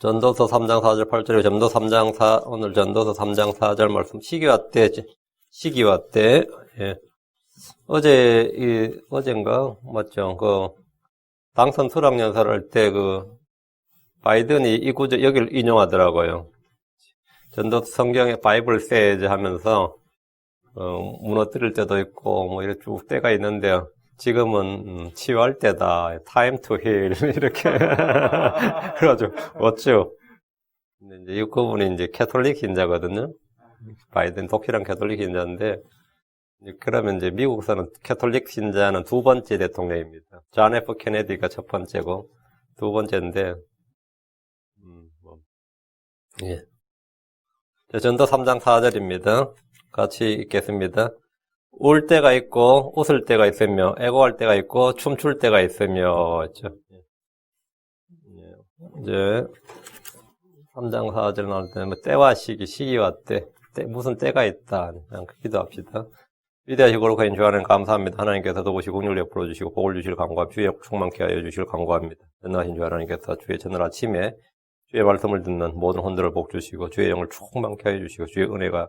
전도서 3장 4절 8절에 전도 3장 4, 오늘 전도서 3장 4절 말씀, 시기와 때, 시기와 때, 예. 어젠가, 맞죠? 당선 수락연설을 할 때 바이든이 이 구절, 여기를 인용하더라고요. 전도서 성경에 바이블 세이즈 하면서, 무너뜨릴 때도 있고, 뭐, 이렇게 쭉 때가 있는데요. 지금은 치유할 때다. Time to heal. 이렇게. 그러죠. 맞죠? 근데 이제 그분이 이제 캐톨릭 신자거든요. 바이든 독실한 캐톨릭 신자인데, 그러면 이제 미국에서는 캐톨릭 신자는 두 번째 대통령입니다. 존 F 케네디가 첫 번째고, 두 번째인데, 예. 전도 3장 4절입니다. 같이 읽겠습니다. 울 때가 있고 웃을 때가 있으며 애고할 때가 있고 춤출 때가 있으며 했죠. 이제 3장 4절 나올 때는 때와 시기와 때 무슨 때가 있다. 그냥 기도합시다. 위대하시고 거룩하신 주 하나님 감사합니다. 하나님께서 도우시 국률 베풀어 주시고 복을 주실 간구합니다. 주의 충만케 하여 주실 간구합니다. 전능하신 주 하나님께서 주의 전날 아침에 주의 말씀을 듣는 모든 혼들을 복 주시고 주의 영을 충만케 하여 주시고 주의 은혜가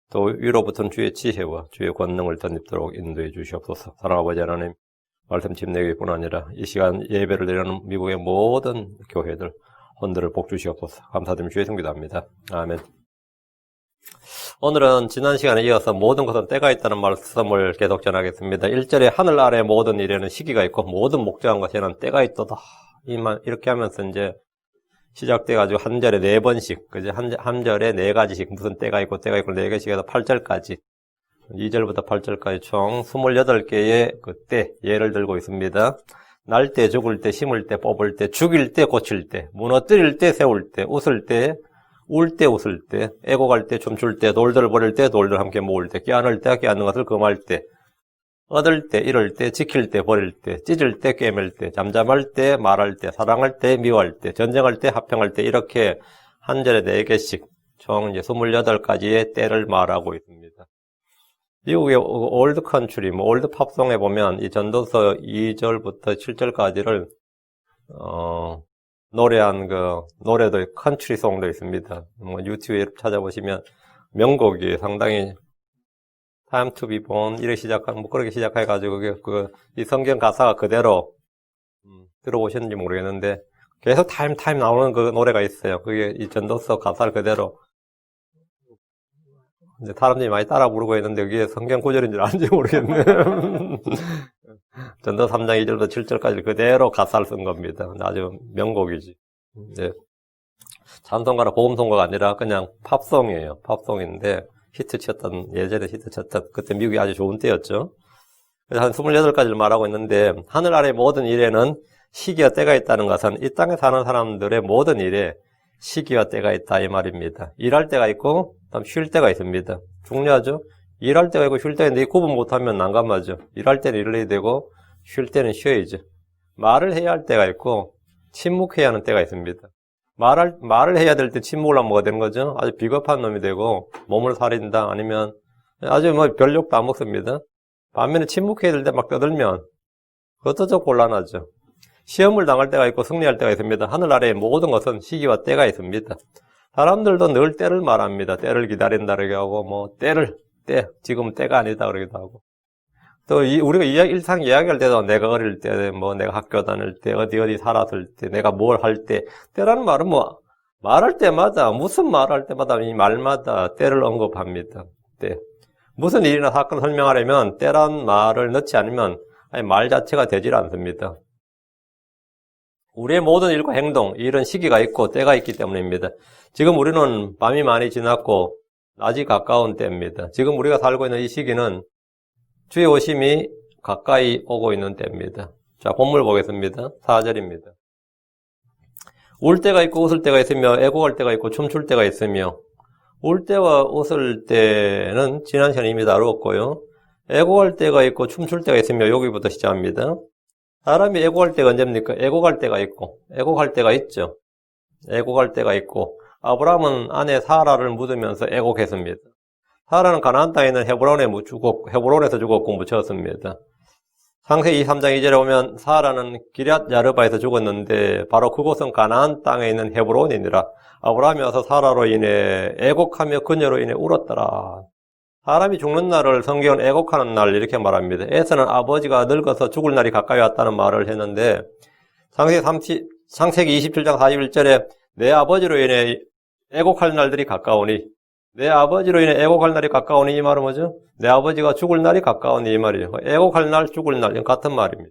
또 위로부터는 주의 지혜와 주의 권능을 덧입도록 인도해 주시옵소서. 사랑하는 아버지 하나님, 말씀 집내기뿐 아니라 이 시간 예배를 드리는 미국의 모든 교회들, 혼들을 복 주시옵소서. 감사드리며 주의 성기도합니다. 아멘. 오늘은 지난 시간에 이어서 모든 것은 때가 있다는 말씀을 계속 전하겠습니다. 1절에 하늘 아래 모든 일에는 시기가 있고 모든 목적한 것에는 때가 있도다. 이렇게 하면서 이제 시작돼가지고 한 절에 4번씩, 그죠? 한 절에 4가지씩, 무슨 때가 있고, 4개씩 해서 8절까지, 2절부터 8절까지 총 28개의 때, 예를 들고 있습니다. 날 때, 죽을 때, 심을 때, 뽑을 때, 죽일 때, 고칠 때, 무너뜨릴 때, 세울 때, 웃을 때, 울 때, 웃을 때, 애고갈 때, 춤출 때, 돌들 버릴 때, 돌들 함께 모을 때, 껴안을 때, 껴안는 것을 금할 때, 얻을 때, 잃을 때, 지킬 때, 버릴 때, 찢을 때, 꿰맬 때, 잠잠할 때, 말할 때, 사랑할 때, 미워할 때, 전쟁할 때, 합평할 때, 이렇게 한 절에 4개씩 총 이제 28가지의 때를 말하고 있습니다. 미국의 올드 컨트리, 올드 팝송에 보면 이 전도서 2절부터 7절까지를, 노래한 노래도 컨트리송도 있습니다. 유튜브에 찾아보시면 명곡이 상당히 Time to be born, 이렇게 그렇게 시작해가지고, 이 성경 가사가 그대로, 들어보셨는지 모르겠는데, 계속 타임 나오는 그 노래가 있어요. 그게 이 전도서 가사를 그대로, 이제 사람들이 많이 따라 부르고 있는데, 그게 성경 구절인지 아닌지 모르겠네. 전도 3장 2절부터 7절까지 그대로 가사를 쓴 겁니다. 아주 명곡이지. 네. 찬송가나 복음송가가 아니라 그냥 팝송이에요. 팝송인데, 예전에 히트 쳤던, 그때 미국이 아주 좋은 때였죠. 그래서 한 28가지를 말하고 있는데, 하늘 아래 모든 일에는 시기와 때가 있다는 것은 이 땅에 사는 사람들의 모든 일에 시기와 때가 있다, 이 말입니다. 일할 때가 있고, 그다음 쉴 때가 있습니다. 중요하죠? 일할 때가 있고 쉴 때가 있는데 구분 못하면 난감하죠. 일할 때는 일을 해야 되고, 쉴 때는 쉬어야죠. 말을 해야 할 때가 있고, 침묵해야 하는 때가 있습니다. 말을 해야 될 때 침묵을 하면 뭐가 되는 거죠? 아주 비겁한 놈이 되고, 몸을 사린다, 아니면, 아주 별 욕도 안 먹습니다. 반면에 침묵해야 될 때 막 떠들면, 그것도 좀 곤란하죠. 시험을 당할 때가 있고, 승리할 때가 있습니다. 하늘 아래의 모든 것은 시기와 때가 있습니다. 사람들도 늘 때를 말합니다. 때를 기다린다, 그러게 하고, 지금 때가 아니다, 그러기도 하고. 또, 우리가 일상 이야기할 때도 내가 어릴 때, 내가 학교 다닐 때, 어디 살았을 때, 내가 뭘 할 때, 때라는 말은 말할 때마다, 무슨 말할 때마다 이 말마다 때를 언급합니다. 때. 무슨 일이나 사건 설명하려면 때란 말을 넣지 않으면 말 자체가 되질 않습니다. 우리의 모든 일과 행동, 이런 시기가 있고 때가 있기 때문입니다. 지금 우리는 밤이 많이 지났고, 낮이 가까운 때입니다. 지금 우리가 살고 있는 이 시기는 주의 오심이 가까이 오고 있는 때입니다. 자, 본문 보겠습니다. 4절입니다. 울 때가 있고 웃을 때가 있으며 애고할 때가 있고 춤출 때가 있으며 울 때와 웃을 때는 지난 시간에 이미 다루었고요. 애고할 때가 있고 춤출 때가 있으며 여기부터 시작합니다. 사람이 애고할 때가 언제입니까? 애고갈 때가 있고 애고갈 때가 있죠. 애고갈 때가 있고 아브라함은 아내 사라를 묻으면서 애곡했습니다. 사라는 가나안 땅에 있는 헤브론에서 죽었고 묻혔습니다. 창세기 23장 2절에 보면 사라는 기럇 야르바에서 죽었는데 바로 그곳은 가나안 땅에 있는 헤브론이니라. 아브라함이 와서 사라로 인해 애곡하며 그녀로 인해 울었더라. 사람이 죽는 날을 성경은 애곡하는 날 이렇게 말합니다. 에서는 아버지가 늙어서 죽을 날이 가까이 왔다는 말을 했는데 창세기 27장 41절에 내 아버지로 인해 애곡할 날들이 가까우니, 내 아버지로 인해 애곡할 날이 가까우니 이 말은 뭐죠? 내 아버지가 죽을 날이 가까우니 이 말이에요. 애곡할 날, 죽을 날, 같은 말입니다.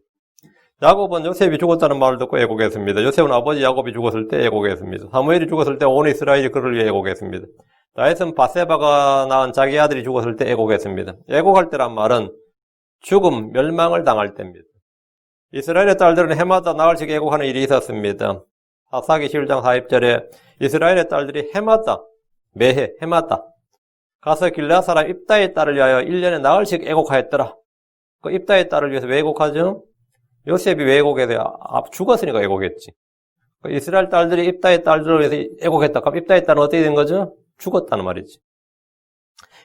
야곱은 요셉이 죽었다는 말을 듣고 애곡했습니다. 요셉은 아버지 야곱이 죽었을 때 애곡했습니다. 사무엘이 죽었을 때 온 이스라엘이 그를 위해 애곡했습니다. 다윗은 바세바가 낳은 자기 아들이 죽었을 때 애곡했습니다. 애곡할 때란 말은 죽음, 멸망을 당할 때입니다. 이스라엘의 딸들은 해마다 나흘씩 애곡하는 일이 있었습니다. 사사기 11장 40절에 이스라엘의 딸들이 매해 해마다 가서 길르앗 사람 입다의 딸을 위하여 1년에 나흘씩 애곡하였더라. 그 입다의 딸을 위해서 왜 애곡하죠? 요셉이 왜 애곡해서 죽었으니까 애곡했지. 그 이스라엘 딸들이 입다의 딸들을 위해서 애곡했다. 그럼 입다의 딸은 어떻게 된 거죠? 죽었다는 말이지.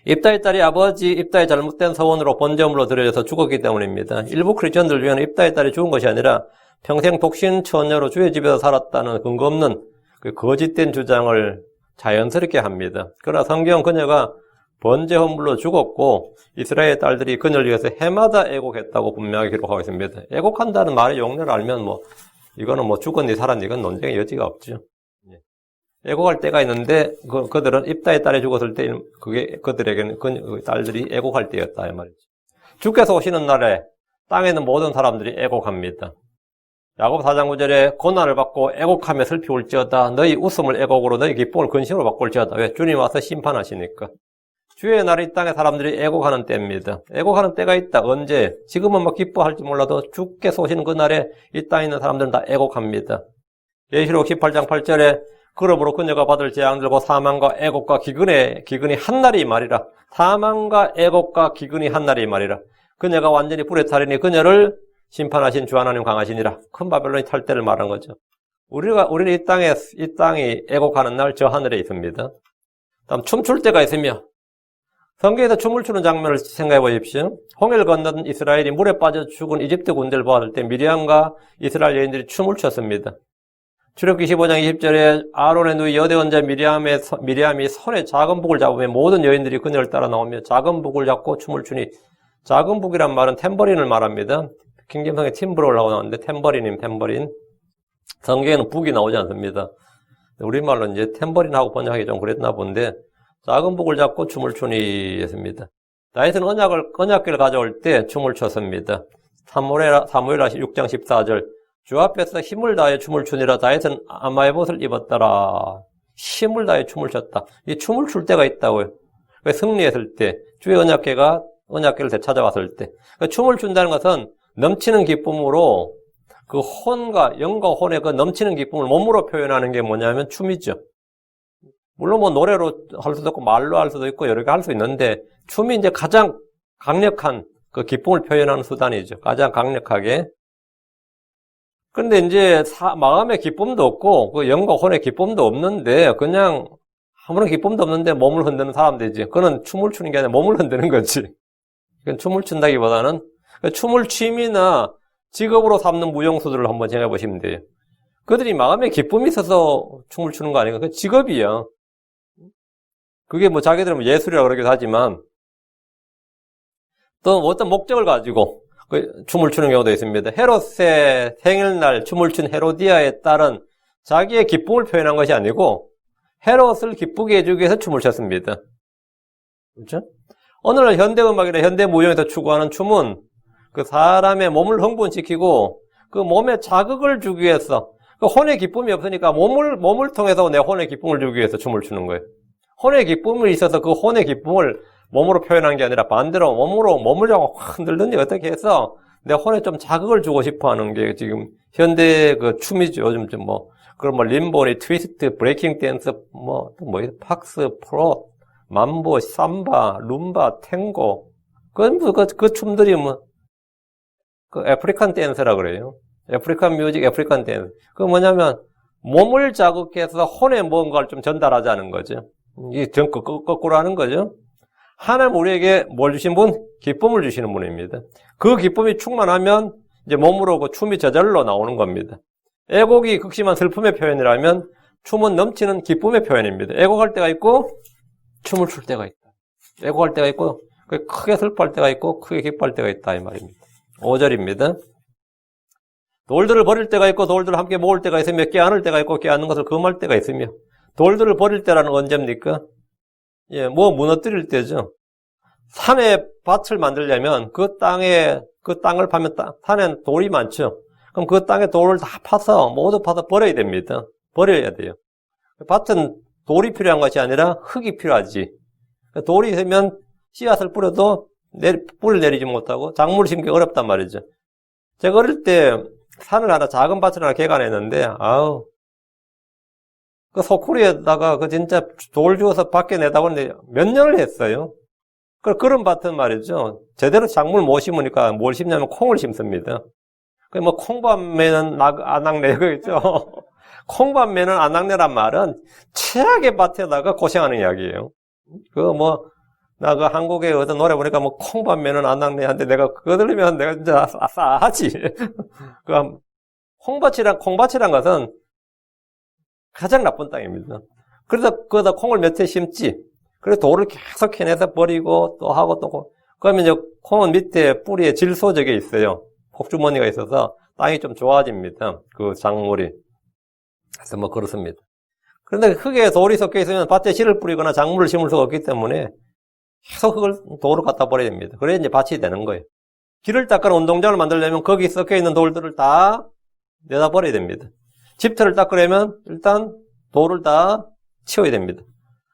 입다의 딸이 아버지 입다의 잘못된 서원으로 번제물로 드려져서 죽었기 때문입니다. 일부 크리스천들 중에는 입다의 딸이 죽은 것이 아니라 평생 독신 처녀로 주의 집에서 살았다는 근거 없는 그 거짓된 주장을 자연스럽게 합니다. 그러나 성경 그녀가 번제 헌물로 죽었고 이스라엘 딸들이 그녀를 위해서 해마다 애곡했다고 분명하게 기록하고 있습니다. 애곡한다는 말의 용례를 알면 이거는 죽었니 살았니 이건 논쟁의 여지가 없죠. 애곡할 때가 있는데 그들은 입다의 딸이 죽었을 때 그게 그들에게는 그 딸들이 애곡할 때였다 이 말이죠. 주께서 오시는 날에 땅에 있는 모든 사람들이 애곡합니다. 야고보 4장 9절에 고난을 받고 애곡하며 슬피 울지어다. 너희 웃음을 애곡으로 너희 기쁨을 근심으로 바꿀지어다. 왜? 주님 와서 심판하시니까. 주의 날이 이 땅에 사람들이 애곡하는 때입니다. 애곡하는 때가 있다. 언제? 지금은 기뻐할지 몰라도 주께서 오시는 그 날에 이 땅에 있는 사람들은 다 애곡합니다. 계시록 18장 8절에 그러므로 그녀가 받을 재앙들과 사망과 애곡과 기근이 한 날이 말이라. 사망과 애곡과 기근이 한 날이 말이라. 그녀가 완전히 불에 타리니 그녀를 심판하신 주 하나님 강하시니라. 큰 바벨론이 탈 때를 말한 거죠. 우리는 이 땅이 애곡하는 날 저 하늘에 있습니다. 다음 춤출 때가 있으며 성경에서 춤을 추는 장면을 생각해 보십시오. 홍해를 건넌 이스라엘이 물에 빠져 죽은 이집트 군대를 보았을 때 미리암과 이스라엘 여인들이 춤을 췄습니다. 출애굽기 15장 20절에 아론의 누이 여대 원자 미리암이 손에 작은 북을 잡으며 모든 여인들이 그녀를 따라 나오며 작은 북을 잡고 춤을 추니 작은 북이란 말은 탬버린을 말합니다. 킹김성에 팀브롤라고 나오는데 탬버린. 성경에는 북이 나오지 않습니다. 우리말로 이제 탬버린하고 번역하기 좀 그랬나 본데 작은 북을 잡고 춤을 추니 했습니다. 다윗은 언약궤를 가져올 때 춤을 췄습니다. 사무엘하 6장 14절 주 앞에서 힘을 다해 춤을 추니라. 다윗은 아마에봇을 입었더라. 힘을 다해 춤을 췄다. 이 춤을 출 때가 있다고요. 승리했을 때, 주의 언약궤를 되찾아왔을 때. 춤을 춘다는 것은 넘치는 기쁨으로 그 혼과 영과 혼의 그 넘치는 기쁨을 몸으로 표현하는 게 뭐냐면 춤이죠. 물론 노래로 할 수도 있고 말로 할 수도 있고 여러 개 할 수 있는데 춤이 이제 가장 강력한 그 기쁨을 표현하는 수단이죠. 가장 강력하게. 그런데 이제 마음의 기쁨도 없고 그 영과 혼의 기쁨도 없는데 그냥 아무런 기쁨도 없는데 몸을 흔드는 사람들이지. 그거는 춤을 추는 게 아니라 몸을 흔드는 거지. 그건 춤을 춘다기보다는 춤을 취미나 직업으로 삼는 무용수들을 한번 생각해 보시면 돼요. 그들이 마음에 기쁨이 있어서 춤을 추는 거 아니고 그 직업이야. 그게 자기들은 예술이라고 그러기도 하지만 또 어떤 목적을 가지고 춤을 추는 경우도 있습니다. 헤롯의 생일날 춤을 춘 헤로디아의 딸은 자기의 기쁨을 표현한 것이 아니고 헤롯을 기쁘게 해주기 위해서 춤을 췄습니다. 그렇죠? 오늘날 현대음악이나 현대무용에서 추구하는 춤은 그 사람의 몸을 흥분시키고 그 몸에 자극을 주기 위해서 그 혼의 기쁨이 없으니까 몸을 통해서 내 혼의 기쁨을 주기 위해서 춤을 추는 거예요. 혼의 기쁨이 있어서 그 혼의 기쁨을 몸으로 표현한 게 아니라 반대로 몸을 잡고 확 흔들든지 어떻게 해서 내 혼에 좀 자극을 주고 싶어 하는 게 지금 현대 그 춤이죠. 요즘 좀 그런 림보니, 트위스트, 브레이킹 댄스, 팍스, 프로, mambo, 삼바, 룸바, 탱고. 그 춤들이 그 아프리칸 댄스라 그래요. 아프리칸 뮤직, 아프리칸 댄스. 그 뭐냐면 몸을 자극해서 혼에 뭔가를 좀 전달하자는 거죠. 이게 거꾸로 하는 거죠. 하나님 우리에게 뭘 주신 분? 기쁨을 주시는 분입니다. 그 기쁨이 충만하면 이제 몸으로 그 춤이 저절로 나오는 겁니다. 애곡이 극심한 슬픔의 표현이라면 춤은 넘치는 기쁨의 표현입니다. 애곡할 때가 있고 춤을 출 때가 있다. 애곡할 때가 있고 크게 슬퍼할 때가 있고 크게 기뻐할 때가 있다 이 말입니다. 5절입니다. 돌들을 버릴 때가 있고 돌들을 함께 모을 때가 있으며 껴안을 때가 있고 껴안는 것을 금할 때가 있으며 돌들을 버릴 때라는 건 언제입니까? 예, 무너뜨릴 때죠. 산에 밭을 만들려면 그 땅을 파면 산에는 돌이 많죠. 그럼 그 땅에 돌을 다 파서 모두 파서 버려야 됩니다. 버려야 돼요. 밭은 돌이 필요한 것이 아니라 흙이 필요하지. 돌이 있으면 씨앗을 뿌려도 뿌리를 내리지 못하고 작물을 심기 어렵단 말이죠. 제가 어릴 때 산을 하나 작은 밭을 하나 개간했는데 그 소쿠리에다가 그 진짜 돌 주워서 밖에 내다 보는데 몇 년을 했어요. 그런 밭은 말이죠. 제대로 작물 못 심으니까 뭘 심냐면 콩을 심습니다. 콩밤매는 아낙내 그죠? 콩밤매는 아낙내란 말은 최악의 밭에다가 고생하는 이야기예요. 나 그 한국에 어떤 노래 보니까 콩밤매는 아낙내한테 내가 그거 들으면 내가 진짜 싸하지. 콩밭이란 것은 가장 나쁜 땅입니다. 그래서 거기다 콩을 몇 해 심지. 그래서 돌을 계속 캐내서 버리고 또 하고 또 그러면 이제 콩은 밑에 뿌리에 질소적이 있어요. 폭주머니가 있어서 땅이 좀 좋아집니다. 그 작물이. 그래서 그렇습니다. 그런데 흙에 돌이 섞여 있으면 밭에 씨를 뿌리거나 작물을 심을 수가 없기 때문에 계속 흙을 돌을 갖다 버려야 됩니다. 그래야 이제 밭이 되는 거예요. 길을 닦거나 운동장을 만들려면 거기 섞여 있는 돌들을 다 내다 버려야 됩니다. 집터를 닦으려면 일단 돌을 다 치워야 됩니다.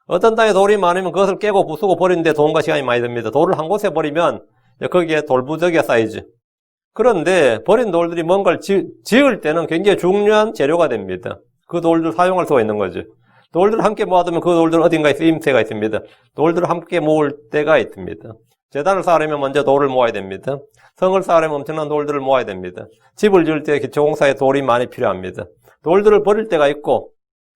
어떤 땅에 돌이 많으면 그것을 깨고 부수고 버리는데 돈과 시간이 많이 듭니다. 돌을 한 곳에 버리면 거기에 돌부적이 쌓이죠. 그런데 버린 돌들이 뭔가를 지을 때는 굉장히 중요한 재료가 됩니다. 그 돌들 사용할 수가 있는 거죠. 돌들을 함께 모아두면 그 돌들은 어딘가에 쓰임새가 있습니다. 돌들을 함께 모을 때가 있습니다. 제단을 쌓으려면 먼저 돌을 모아야 됩니다. 성을 쌓으려면 엄청난 돌들을 모아야 됩니다. 집을 지을 때 기초공사에 돌이 많이 필요합니다. 돌들을 버릴 때가 있고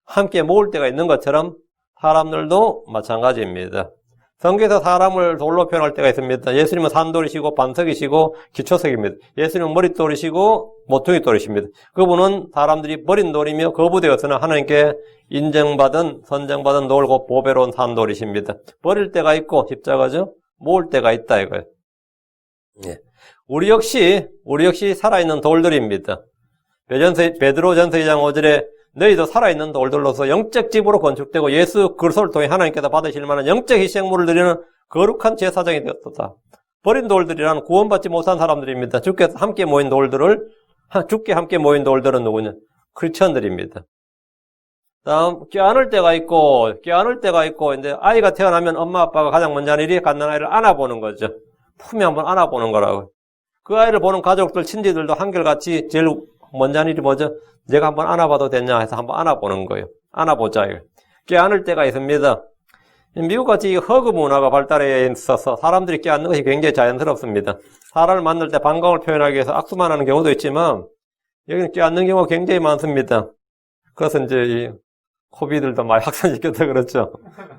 함께 모을 때가 있는 것처럼 사람들도 마찬가지입니다. 성경에서 사람을 돌로 표현할 때가 있습니다. 예수님은 산돌이시고 반석이시고 기초석입니다. 예수님은 머릿돌이시고 모퉁이돌이십니다. 그분은 사람들이 버린 돌이며 거부되었으나 하나님께 인정받은 선정받은 돌고 보배로운 산돌이십니다. 버릴 때가 있고 십자가죠. 모을 때가 있다 이거예요. 예. 우리 역시 살아있는 돌들입니다. 베드로전서 2장 5절에 너희도 살아있는 돌들로서 영적 집으로 건축되고 예수 그리스도를 통해 하나님께서 받으실 만한 영적 희생물을 드리는 거룩한 제사장이 되었도다. 버린 돌들이란 구원받지 못한 사람들입니다. 주께 함께 모인 돌들은 누구냐? 크리스천들입니다. 다음 껴안을 때가 있고 이제 아이가 태어나면 엄마 아빠가 가장 먼저 하는 일이 갓난 아이를 안아보는 거죠. 품에 한번 안아보는 거라고. 그 아이를 보는 가족들 친지들도 한결같이 제일 먼저 하는 일이 뭐죠? 내가 한번 안아봐도 되냐 해서 한번 안아보는 거예요. 안아보자. 껴안을 때가 있습니다. 미국같이 허그 문화가 발달해 있어서 사람들이 껴안는 것이 굉장히 자연스럽습니다. 사람을 만날 때 반가움을 표현하기 위해서 악수만 하는 경우도 있지만 여기는 껴안는 경우가 굉장히 많습니다. 그래서 이제 이 코비들도 많이 확산시켜서 그렇죠.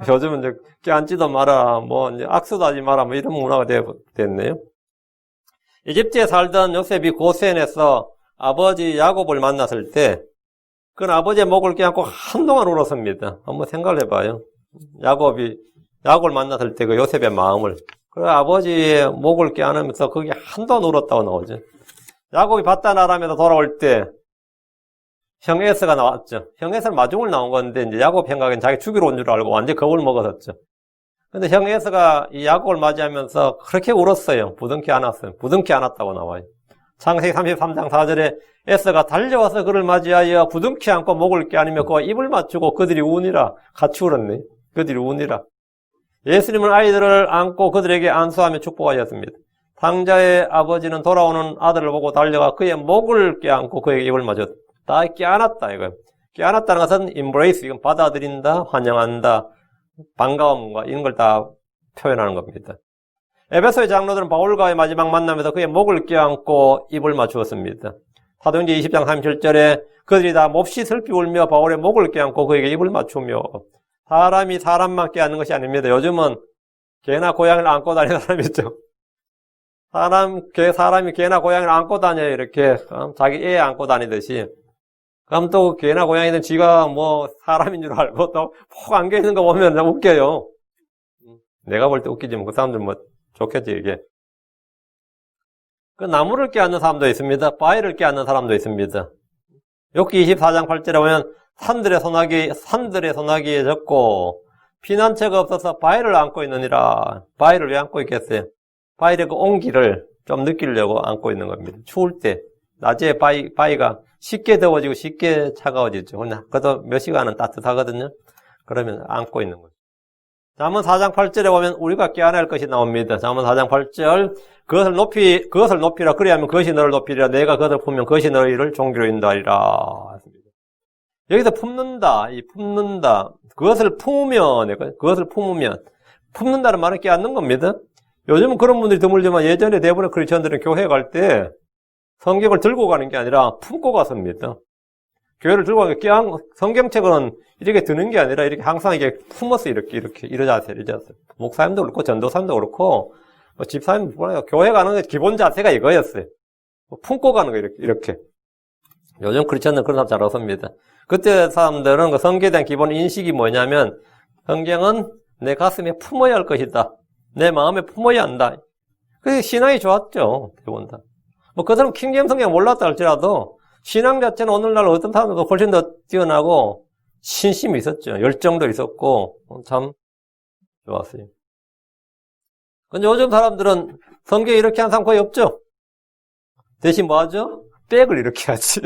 요즘은 이제 껴안지도 마라, 이제 악수도 하지 마라, 이런 문화가 됐네요. 이집트에 살던 요셉이 고센에서 아버지 야곱을 만났을 때, 그 아버지의 목을 껴안고 한동안 울었습니다. 한번 생각을 해봐요. 야곱을 만났을 때 그 요셉의 마음을. 그 아버지의 목을 껴안으면서 거기 한동안 울었다고 나오죠. 야곱이 바다나람에서 돌아올 때, 형 에서가 나왔죠. 형 에서는 마중을 나온 건데, 이제 야곱 생각엔 자기 죽이러 온 줄 알고 완전히 겁을 먹었었죠. 근데 형 에서가 이 야곱을 맞이하면서 그렇게 울었어요. 부둥켜 안았어요. 부둥켜 안았다고 나와요. 창세기 33장 4절에 에서가 달려와서 그를 맞이하여 부둥켜 안고 목을 껴안으며 그와 입을 맞추고 그들이 우니라. 같이 울었네. 그들이 우니라. 예수님은 아이들을 안고 그들에게 안수하며 축복하셨습니다. 당자의 아버지는 돌아오는 아들을 보고 달려가 그의 목을 껴안고 그에게 입을 맞췄다. 다 껴안았다 이거예요. 껴안았다는 것은 embrace, 이건 받아들인다, 환영한다, 반가움과 이런 걸 다 표현하는 겁니다. 에베소의 장로들은 바울과의 마지막 만남에서 그의 목을 껴안고 입을 맞추었습니다. 사도행전 20장 37절에 그들이 다 몹시 슬피 울며 바울의 목을 껴안고 그에게 입을 맞추며, 사람이 사람만 껴안는 것이 아닙니다. 요즘은 개나 고양이를 안고 다니는 사람 있죠. 사람이 개나 고양이를 안고 다녀요. 이렇게 자기 애 안고 다니듯이. 그럼 또 개나 고양이는 지가 뭐 사람인 줄 알고 또 푹 안겨 있는 거 보면 웃겨요. 내가 볼 때 웃기지만 그 사람들 뭐 좋겠지 이게. 그 나무를 껴안는 사람도 있습니다. 바위를 껴안는 사람도 있습니다. 욥기 24장 8절에 보면 산들의 소나기에 젖고 피난처가 없어서 바위를 안고 있느니라. 바위를 왜 안고 있겠어요? 바위의 그 온기를 좀 느끼려고 안고 있는 겁니다. 추울 때 낮에 바위가 쉽게 더워지고 쉽게 차가워지죠. 그래도 몇 시간은 따뜻하거든요. 그러면 안고 있는 거죠. 잠언 4장 8절에 보면 우리가 껴안을 것이 나옵니다. 잠언 4장 8절 그것을 높이라 그리하면 그것이 너를 높이리라 내가 그것을 품으면 그것이 너희를 종기로 인도하리라. 여기서 품는다. 그것을 품으면 품는다는 말은 껴안는 겁니다. 요즘은 그런 분들이 드물지만 예전에 대부분의 크리스천들은 교회 갈 때 성경을 들고 가는 게 아니라 품고 갔습니다. 교회를 들고 가는 게 성경책은 이렇게 드는 게 아니라 이렇게 항상 이렇게 품어서 이렇게 이러자세요. 목사님도 그렇고 전도사님도 그렇고 집사님도 그렇고 교회 가는 게 기본 자세가 이거였어요. 품고 가는 거 이렇게. 요즘 크리스천들은 그런 사람 잘 없습니다. 그때 사람들은 그 성경에 대한 기본 인식이 뭐냐면 성경은 내 가슴에 품어야 할 것이다. 내 마음에 품어야 한다. 그게 신앙이 좋았죠. 대부분 다. 그 사람 킹제임스 성경 몰랐다 할지라도 신앙 자체는 오늘날 어떤 사람들도 훨씬 더 뛰어나고 신심이 있었죠. 열정도 있었고 참 좋았어요. 근데 요즘 사람들은 성경에 이렇게 한 사람 거의 없죠. 대신 뭐 하죠? 백을 이렇게 하지.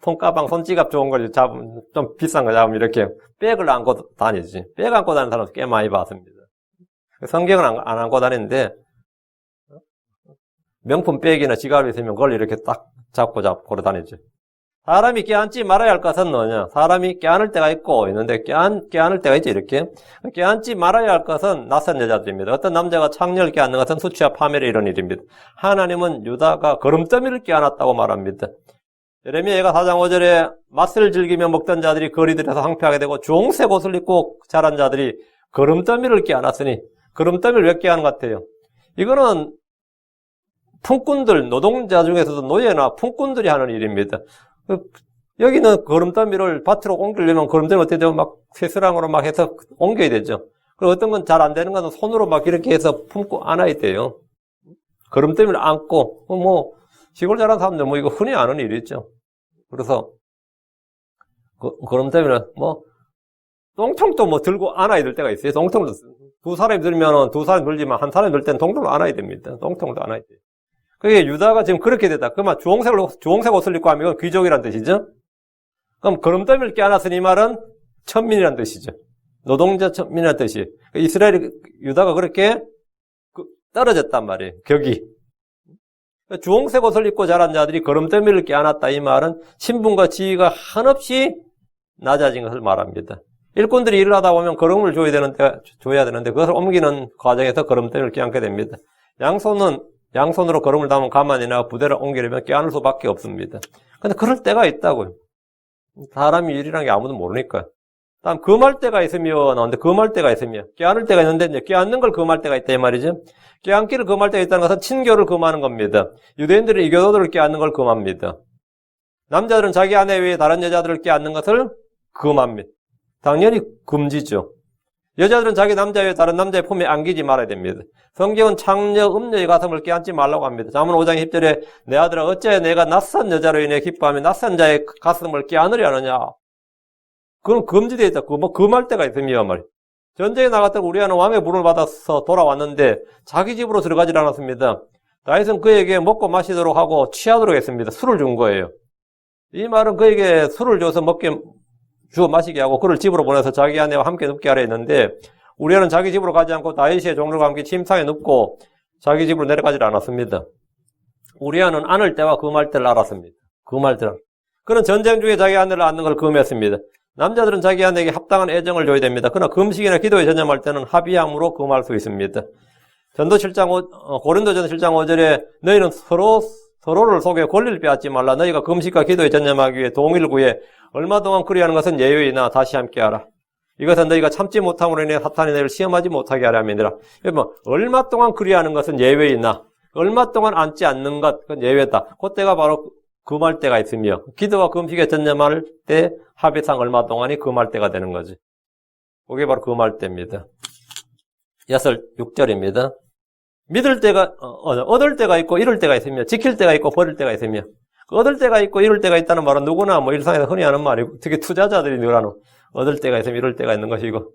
손가방, 손지갑 좋은 걸 잡으면, 좀 비싼 거 잡으면 이렇게 백을 안고 다니지. 백 안고 다니는 사람 꽤 많이 봤습니다. 성경은 안 안고 다니는데, 명품 백이나 지갑이 있으면 그걸 이렇게 딱 잡고 다니죠. 사람이 껴안지 말아야 할 것은 뭐냐? 사람이 껴안을 때가 있는데 껴안을 때가 있죠, 이렇게. 껴안지 말아야 할 것은 낯선 여자들입니다. 어떤 남자가 창녀를 껴안는 것은 수치와 파멸에 이런 일입니다. 하나님은 유다가 거름더미를 껴안았다고 말합니다. 예레미야가 4장 5절에 맛을 즐기며 먹던 자들이 거리들에서 황폐하게 되고 주홍색 옷을 입고 자란 자들이 거름더미를 껴안았으니 거름더미를 왜 껴안은 것 같아요? 이거는 품꾼들, 노동자 중에서도 노예나 품꾼들이 하는 일입니다. 여기는 거름더미를 밭으로 옮기려면 거름더미 어떻게 되면 막 쇠스랑으로 막 해서 옮겨야 되죠. 그리고 어떤 건 잘 안 되는 것은 손으로 막 이렇게 해서 품고 안아야 돼요. 거름더미를 안고, 시골 자란 사람들 이거 흔히 아는 일이죠. 그래서, 거름더미는 똥통도 들고 안아야 될 때가 있어요. 똥통도, 두 사람이 들면 두 사람이 들지만 한 사람이 들 때는 똥통을 안아야 됩니다. 똥통도 안아야 돼요. 그게 유다가 지금 그렇게 됐다. 그러면 주홍색 옷을 입고 하면 이건 귀족이란 뜻이죠? 그럼 거름더미를 껴안았으니 이 말은 천민이란 뜻이죠. 노동자 천민이란 뜻이에요. 유다가 그렇게 떨어졌단 말이에요. 격이. 주홍색 옷을 입고 자란 자들이 거름더미를 껴안았다. 이 말은 신분과 지위가 한없이 낮아진 것을 말합니다. 일꾼들이 일을 하다 보면 거름을 줘야 되는데 그것을 옮기는 과정에서 거름더미를 껴안게 됩니다. 양손으로 거름을 담은 가만이나 부대를 옮기려면 껴안을 수밖에 없습니다. 근데 그럴 때가 있다고요. 사람이 일이라는 게 아무도 모르니까. 다음 금할 때가 있으며 나오는데 금할 때가 있으며 껴안을 때가 있는데 이제 껴안는 걸 금할 때가 있다 이 말이죠. 껴안기를 금할 때가 있다는 것은 친교를 금하는 겁니다. 유대인들은 이교도들을 껴안는 걸 금합니다. 남자들은 자기 아내 외에 다른 여자들을 껴안는 것을 금합니다. 당연히 금지죠. 여자들은 자기 남자 외에 다른 남자의 품에 안기지 말아야 됩니다. 성경은 창녀, 음녀의 가슴을 껴안지 말라고 합니다. 잠언 5장 10절에 내 아들아 어째 내가 낯선 여자로 인해 기뻐하며 낯선 자의 가슴을 껴안으려 하느냐. 그건 금지되어 있다. 금할 때가 있으며 말이에요. 전쟁에 나갔던 우리아는 왕의 부름을 받아서 돌아왔는데 자기 집으로 들어가지 않았습니다. 다윗은 그에게 먹고 마시도록 하고 취하도록 했습니다. 술을 준 거예요. 이 말은 그에게 술을 줘서 주어 마시게 하고 그를 집으로 보내서 자기 아내와 함께 눕게 하려 했는데 우리아는 자기 집으로 가지 않고 다윗의 종들과 함께 침상에 눕고 자기 집으로 내려가지 않았습니다. 우리아는 안을 때와 금할 때를 알았습니다. 금할 때를. 그는 전쟁 중에 자기 아내를 안는 걸 금했습니다. 남자들은 자기 아내에게 합당한 애정을 줘야 됩니다. 그러나 금식이나 기도에 전념할 때는 합의함으로 금할 수 있습니다. 고린도전서 7장 5절에 너희는 서로를 속여 권리를 빼앗지 말라. 너희가 금식과 기도에 전념하기 위해 동의를 구해 얼마 동안 그리하는 것은 예외이나 다시 함께하라. 이것은 너희가 참지 못함으로 인해 사탄이 너희를 시험하지 못하게 하려 함이니라. 뭐 얼마 동안 그리하는 것은 예외이나 얼마 동안 앉지 않는 것 그건 예외다. 그때가 바로 금할 때가 있으며 기도와 금식에 전념할 때 합의상 얼마 동안이 금할 때가 되는 거지. 그게 바로 금할 때입니다. 6절입니다. 믿을 때가 얻을 때가 있고 잃을 때가 있으며 지킬 때가 있고 버릴 때가 있으며 얻을 때가 있고 잃을 때가 있다는 말은 누구나 뭐 일상에서 흔히 하는 말이고 특히 투자자들이 늘어나는 얻을 때가 있으면 잃을 때가 있는 것이고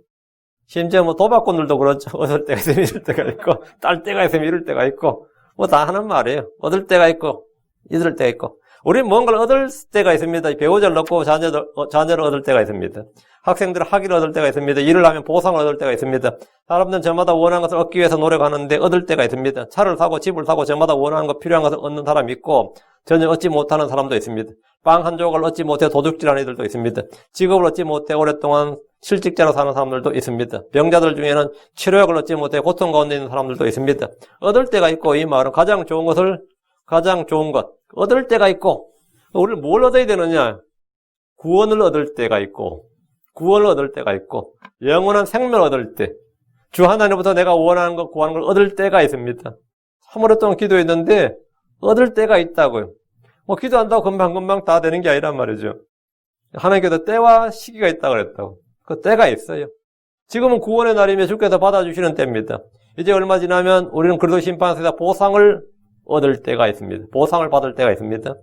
심지어 뭐 도박꾼들도 그렇죠. 얻을 때가 있으면 잃을 때가 있고 딸 때가 있으면 잃을 때가 있고 뭐 다 하는 말이에요. 얻을 때가 있고 잃을 때가 있고 우리는 뭔가를 얻을 때가 있습니다. 배우자를 얻고 자녀를 얻을 때가 있습니다. 학생들은 학위를 얻을 때가 있습니다. 일을 하면 보상을 얻을 때가 있습니다. 사람들은 저마다 원하는 것을 얻기 위해서 노력하는데 얻을 때가 있습니다. 차를 사고 집을 사고 저마다 원하는 것 필요한 것을 얻는 사람이 있고 전혀 얻지 못하는 사람도 있습니다. 빵 한 조각을 얻지 못해 도둑질하는 이들도 있습니다. 직업을 얻지 못해 오랫동안 실직자로 사는 사람들도 있습니다. 병자들 중에는 치료약을 얻지 못해 고통 가운데 있는 사람들도 있습니다. 얻을 때가 있고 이 말은 가장 좋은 것 얻을 때가 있고 우리는 뭘 얻어야 되느냐? 구원을 얻을 때가 있고 구원을 얻을 때가 있고 영원한 생명을 얻을 때 주 하나님부터 내가 원하는 것 구하는 걸 얻을 때가 있습니다. 3월 동안 기도했는데 얻을 때가 있다고요. 뭐 기도한다고 금방금방 다 되는 게 아니란 말이죠. 하나님께서 때와 시기가 있다고 그랬다고. 그 때가 있어요. 지금은 구원의 날이며 주께서 받아주시는 때입니다. 이제 얼마 지나면 우리는 그리스도 심판에서 보상을 얻을 때가 있습니다. 보상을 받을 때가 있습니다.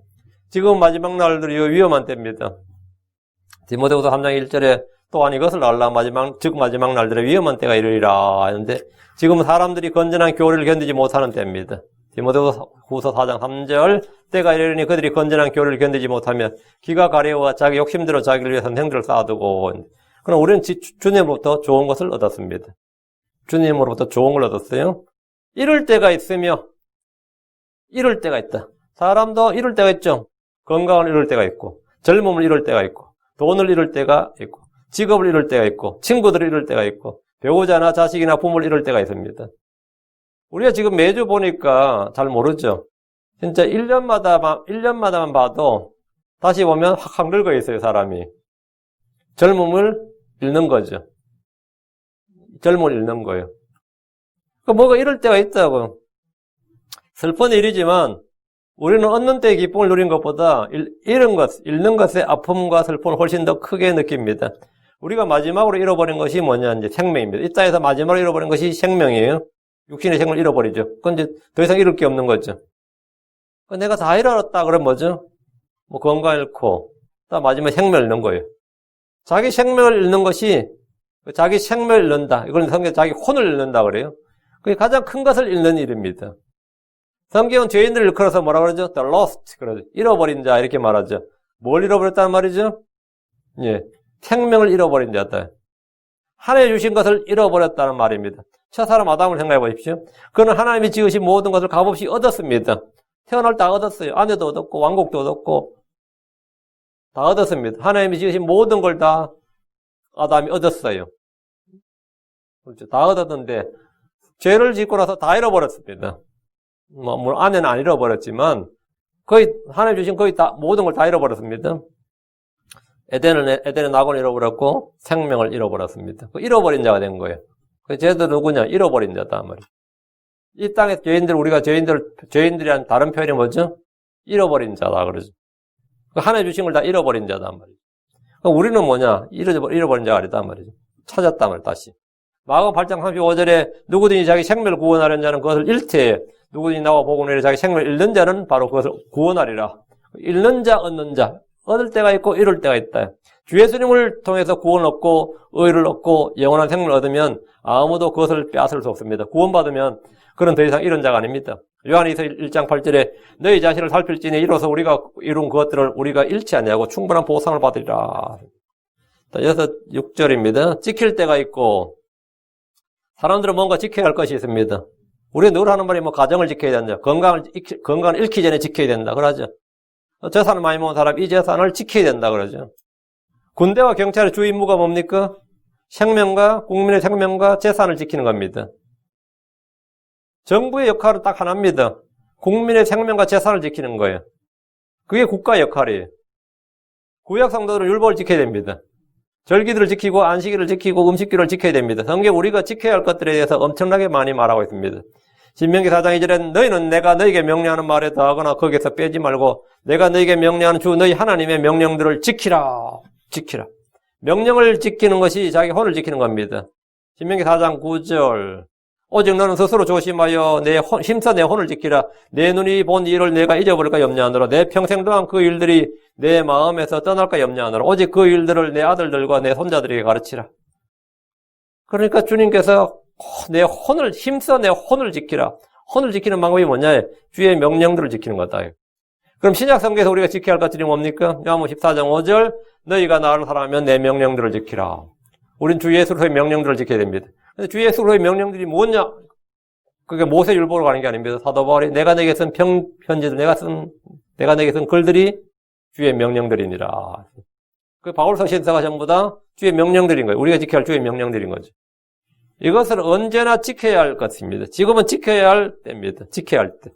지금 마지막 날들이 위험한 때입니다. 디모데후서 3장 1절에 또한 이것을 알라 마지막 날들의 위험한 때가 이르리라 하는데 지금은 사람들이 건전한 교리를 견디지 못하는 때입니다. 디모데후서 4장 3절 때가 이르리니 그들이 건전한 교리를 견디지 못하면 기가 가려워 자기 욕심대로 자기를 위해 선생들을 쌓아두고 그럼 우리는 주님으로부터 좋은 것을 얻었습니다. 주님으로부터 좋은 걸 얻었어요. 이럴 때가 있으며 이럴 때가 있다. 사람도 이럴 때가 있죠. 건강을 잃을 때가 있고 젊음을 잃을 때가 있고 돈을 잃을 때가 있고 직업을 잃을 때가 있고 친구들을 잃을 때가 있고 배우자나 자식이나 부모를 잃을 때가 있습니다. 우리가 지금 매주 보니까 잘 모르죠. 진짜 1년마다만 봐도 다시 보면 확 늙어 있어요, 사람이. 젊음을 잃는 거죠. 젊음을 잃는 거예요. 뭐가 이럴 때가 있다고. 슬픈 일이지만 우리는 얻는 때의 기쁨을 누린 것보다 잃는 것의 아픔과 슬픔을 훨씬 더 크게 느낍니다. 우리가 마지막으로 잃어버린 것이 뭐냐, 이제 생명입니다. 이 땅에서 마지막으로 잃어버린 것이 생명이에요. 육신의 생명을 잃어버리죠. 그건 이제 더 이상 잃을 게 없는 거죠. 내가 다 잃었다 그러면 뭐죠? 뭐 건강 잃고, 또 마지막에 생명을 잃는 거예요. 자기 생명을 잃는 것이, 자기 생명을 잃는다. 이걸 성경에 자기 혼을 잃는다 그래요. 그게 가장 큰 것을 잃는 일입니다. 성경은 죄인들을 일컬어서 뭐라 그러죠? The lost. 그러죠. 잃어버린 자, 이렇게 말하죠. 뭘 잃어버렸다는 말이죠? 예. 생명을 잃어버린 자다. 하나님 주신 것을 잃어버렸다는 말입니다. 첫 사람 아담을 생각해 보십시오. 그는 하나님이 지으신 모든 것을 값없이 얻었습니다. 태어날 때 얻었어요. 아내도 얻었고, 왕국도 얻었고, 다 얻었습니다. 하나님이 지으신 모든 걸 다 아담이 얻었어요. 그렇죠. 다 얻었는데, 죄를 짓고 나서 다 잃어버렸습니다. 물론 아내는 안 잃어버렸지만, 거의, 하나님 주신 거의 다, 모든 걸 다 잃어버렸습니다. 에덴의 낙원을 잃어버렸고, 생명을 잃어버렸습니다. 잃어버린 자가 된 거예요. 쟤도 누구냐? 잃어버린 자다, 말이에요. 이 땅의 죄인들이란 다른 표현이 뭐죠? 잃어버린 자다, 그러죠. 하나님 주신 걸 다 잃어버린 자다, 말이죠. 우리는 뭐냐? 잃어버린 자가 아니다, 말이죠. 찾았다, 말이죠, 다시. 마가복음 8장 35절에 누구든지 자기 생명을 구원하려는 자는 그것을 잃되, 누구든지 나와 복음을 위해 자기 생명을 잃는 자는 바로 그것을 구원하리라. 잃는 자, 얻는 자. 얻을 때가 있고 잃을 때가 있다. 주 예수님을 통해서 구원을 얻고 의를 얻고 영원한 생명을 얻으면 아무도 그것을 빼앗을 수 없습니다. 구원받으면 그런 더 이상 잃은 자가 아닙니다. 요한일서 1장 8절에 너희 자신을 살필지니 이로써 우리가 이룬 것들을 우리가 잃지 아니하고 충분한 보상을 받으리라. 이어서 6절입니다. 지킬 때가 있고 사람들은 뭔가 지켜야 할 것이 있습니다. 우리가 늘 하는 말이 가정을 지켜야 된다. 건강을 잃기 전에 지켜야 된다. 그러죠. 재산을 많이 모은 사람 이 재산을 지켜야 된다 그러죠. 군대와 경찰의 주 임무가 뭡니까? 국민의 생명과 재산을 지키는 겁니다. 정부의 역할은 딱 하나입니다. 국민의 생명과 재산을 지키는 거예요. 그게 국가의 역할이에요. 구약 성도들은 율법을 지켜야 됩니다. 절기들을 지키고 안식일을 지키고 음식규를 지켜야 됩니다. 성경 우리가 지켜야 할 것들에 대해서 엄청나게 많이 말하고 있습니다. 신명기 4장 2절엔 너희는 내가 너희에게 명령하는 말에 더하거나 거기에서 빼지 말고 내가 너희에게 명령하는 주 너희 하나님의 명령들을 지키라. 지키라. 명령을 지키는 것이 자기 혼을 지키는 겁니다. 신명기 4장 9절 오직 너는 스스로 조심하여 힘써 내 혼을 지키라. 내 눈이 본 일을 내가 잊어버릴까 염려하노라. 내 평생 동안 그 일들이 내 마음에서 떠날까 염려하노라. 오직 그 일들을 내 아들들과 내 손자들에게 가르치라. 그러니까 주님께서 힘써 내 혼을 지키라. 혼을 지키는 방법이 뭐냐? 주의 명령들을 지키는 거다. 그럼 신약성경에서 우리가 지켜야 할 것들이 뭡니까? 요한복음 14장 5절 너희가 나를 사랑하면 내 명령들을 지키라. 우린 주 예수로의 명령들을 지켜야 됩니다. 근데 주 예수로의 명령들이 뭐냐? 그게 모세율법으로 가는 게 아닙니다. 사도 바울이 내가 내게 쓴 편지들, 내가 내게 쓴 글들이 주의 명령들이니라. 그 바울서 신사가 전부 다 주의 명령들인 거예요. 우리가 지켜야 할 주의 명령들인 거죠. 이것을 언제나 지켜야 할 것입니다. 지금은 지켜야 할 때입니다. 지켜야 할 때.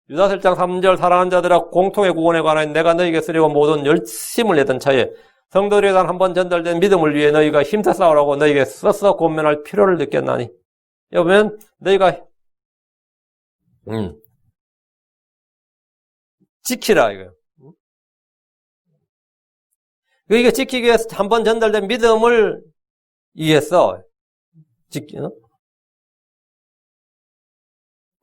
유다서 1장 3절 사랑하는 자들아 공통의 구원에 관하여 내가 너희에게 쓰려고 모든 열심을 내던 차에 성도들에 대한 한번 전달된 믿음을 위해 너희가 힘써 싸우라고 너희에게 써서 권면할 필요를 느꼈나니. 여보면 너희가 지키라 이거예요. 이게 지키기 위해서 한번 전달된 믿음을 위해서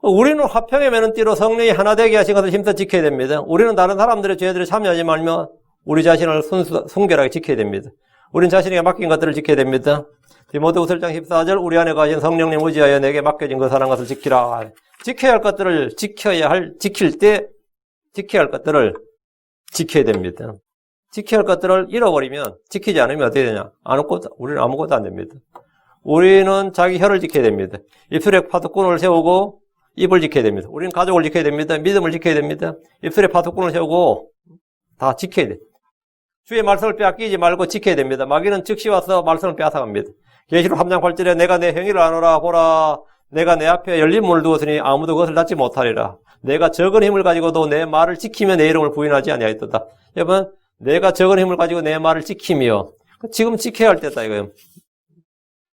우리는 화평의 매는 띠로 성령이 하나 되게 하신 것을 힘써 지켜야 됩니다. 우리는 다른 사람들의 죄들에 참여하지 말며 우리 자신을 순결하게 지켜야 됩니다. 우리는 자신에게 맡긴 것들을 지켜야 됩니다. 디모데후서 1장 14절 우리 안에 가진 성령님 의지하여 내게 맡겨진 것하는 것을 지키라. 지켜야 할 것들을 지킬 때 지켜야 할 것들을 지켜야 됩니다. 지켜야 할 것들을 잃어버리면 지키지 않으면 어떻게 되냐? 우리는 아무것도 안 됩니다. 우리는 자기 혀를 지켜야 됩니다. 입술에 파수꾼을 세우고 입을 지켜야 됩니다. 우리는 가족을 지켜야 됩니다. 믿음을 지켜야 됩니다. 입술에 파수꾼을 세우고 다 지켜야 돼. 주의 말씀을 빼앗기지 말고 지켜야 됩니다. 마귀는 즉시 와서 말씀을 빼앗아갑니다. 계시록 3장 8절에 내가 내 행위를 아노라 보라 내가 내 앞에 열린 문을 두었으니 아무도 그것을 닫지 못하리라. 내가 적은 힘을 가지고도 내 말을 지키며 내 이름을 부인하지 아니하였도다. 여러분 내가 적은 힘을 가지고 내 말을 지키며 지금 지켜야 할 때다 이거예요.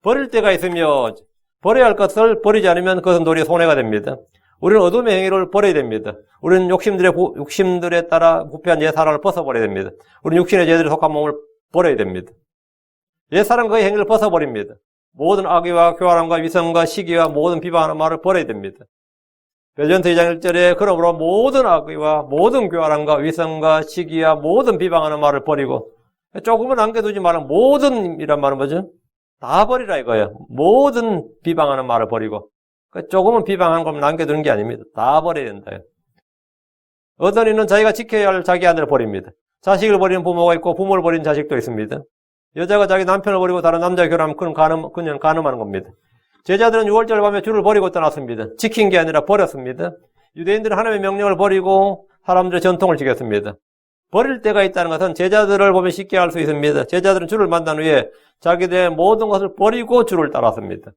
버릴 때가 있으며 버려야 할 것을 버리지 않으면 그것은 도리어 손해가 됩니다. 우리는 어둠의 행위를 버려야 됩니다. 우리는 욕심들에 따라 부패한 옛사람을 벗어버려야 됩니다. 우리는 육신의 죄들에 속한 몸을 버려야 됩니다. 옛사람 그 행위를 벗어버립니다. 모든 악의와 교활함과 위선과 시기와 모든 비방하는 말을 버려야 됩니다. 베드로전서 2장 1절에 그러므로 모든 악의와 모든 교활함과 위선과 시기와 모든 비방하는 말을 버리고 조금은 남겨두지 말고 모든이란 말은 뭐죠? 다 버리라 이거예요. 모든 비방하는 말을 버리고 조금은 비방하는 걸 남겨두는 게 아닙니다. 다 버려야 된다. 어떤 이는 자기가 지켜야 할 자기 아들을 버립니다. 자식을 버리는 부모가 있고 부모를 버리는 자식도 있습니다. 여자가 자기 남편을 버리고 다른 남자와 결혼하면 그녀는 간음하는 겁니다. 제자들은 6월절 밤에 주를 버리고 떠났습니다. 지킨 게 아니라 버렸습니다. 유대인들은 하나님의 명령을 버리고 사람들의 전통을 지켰습니다. 버릴 때가 있다는 것은 제자들을 보면 쉽게 알 수 있습니다. 제자들은 주를 만난 후에 자기들의 모든 것을 버리고 주를 따랐습니다.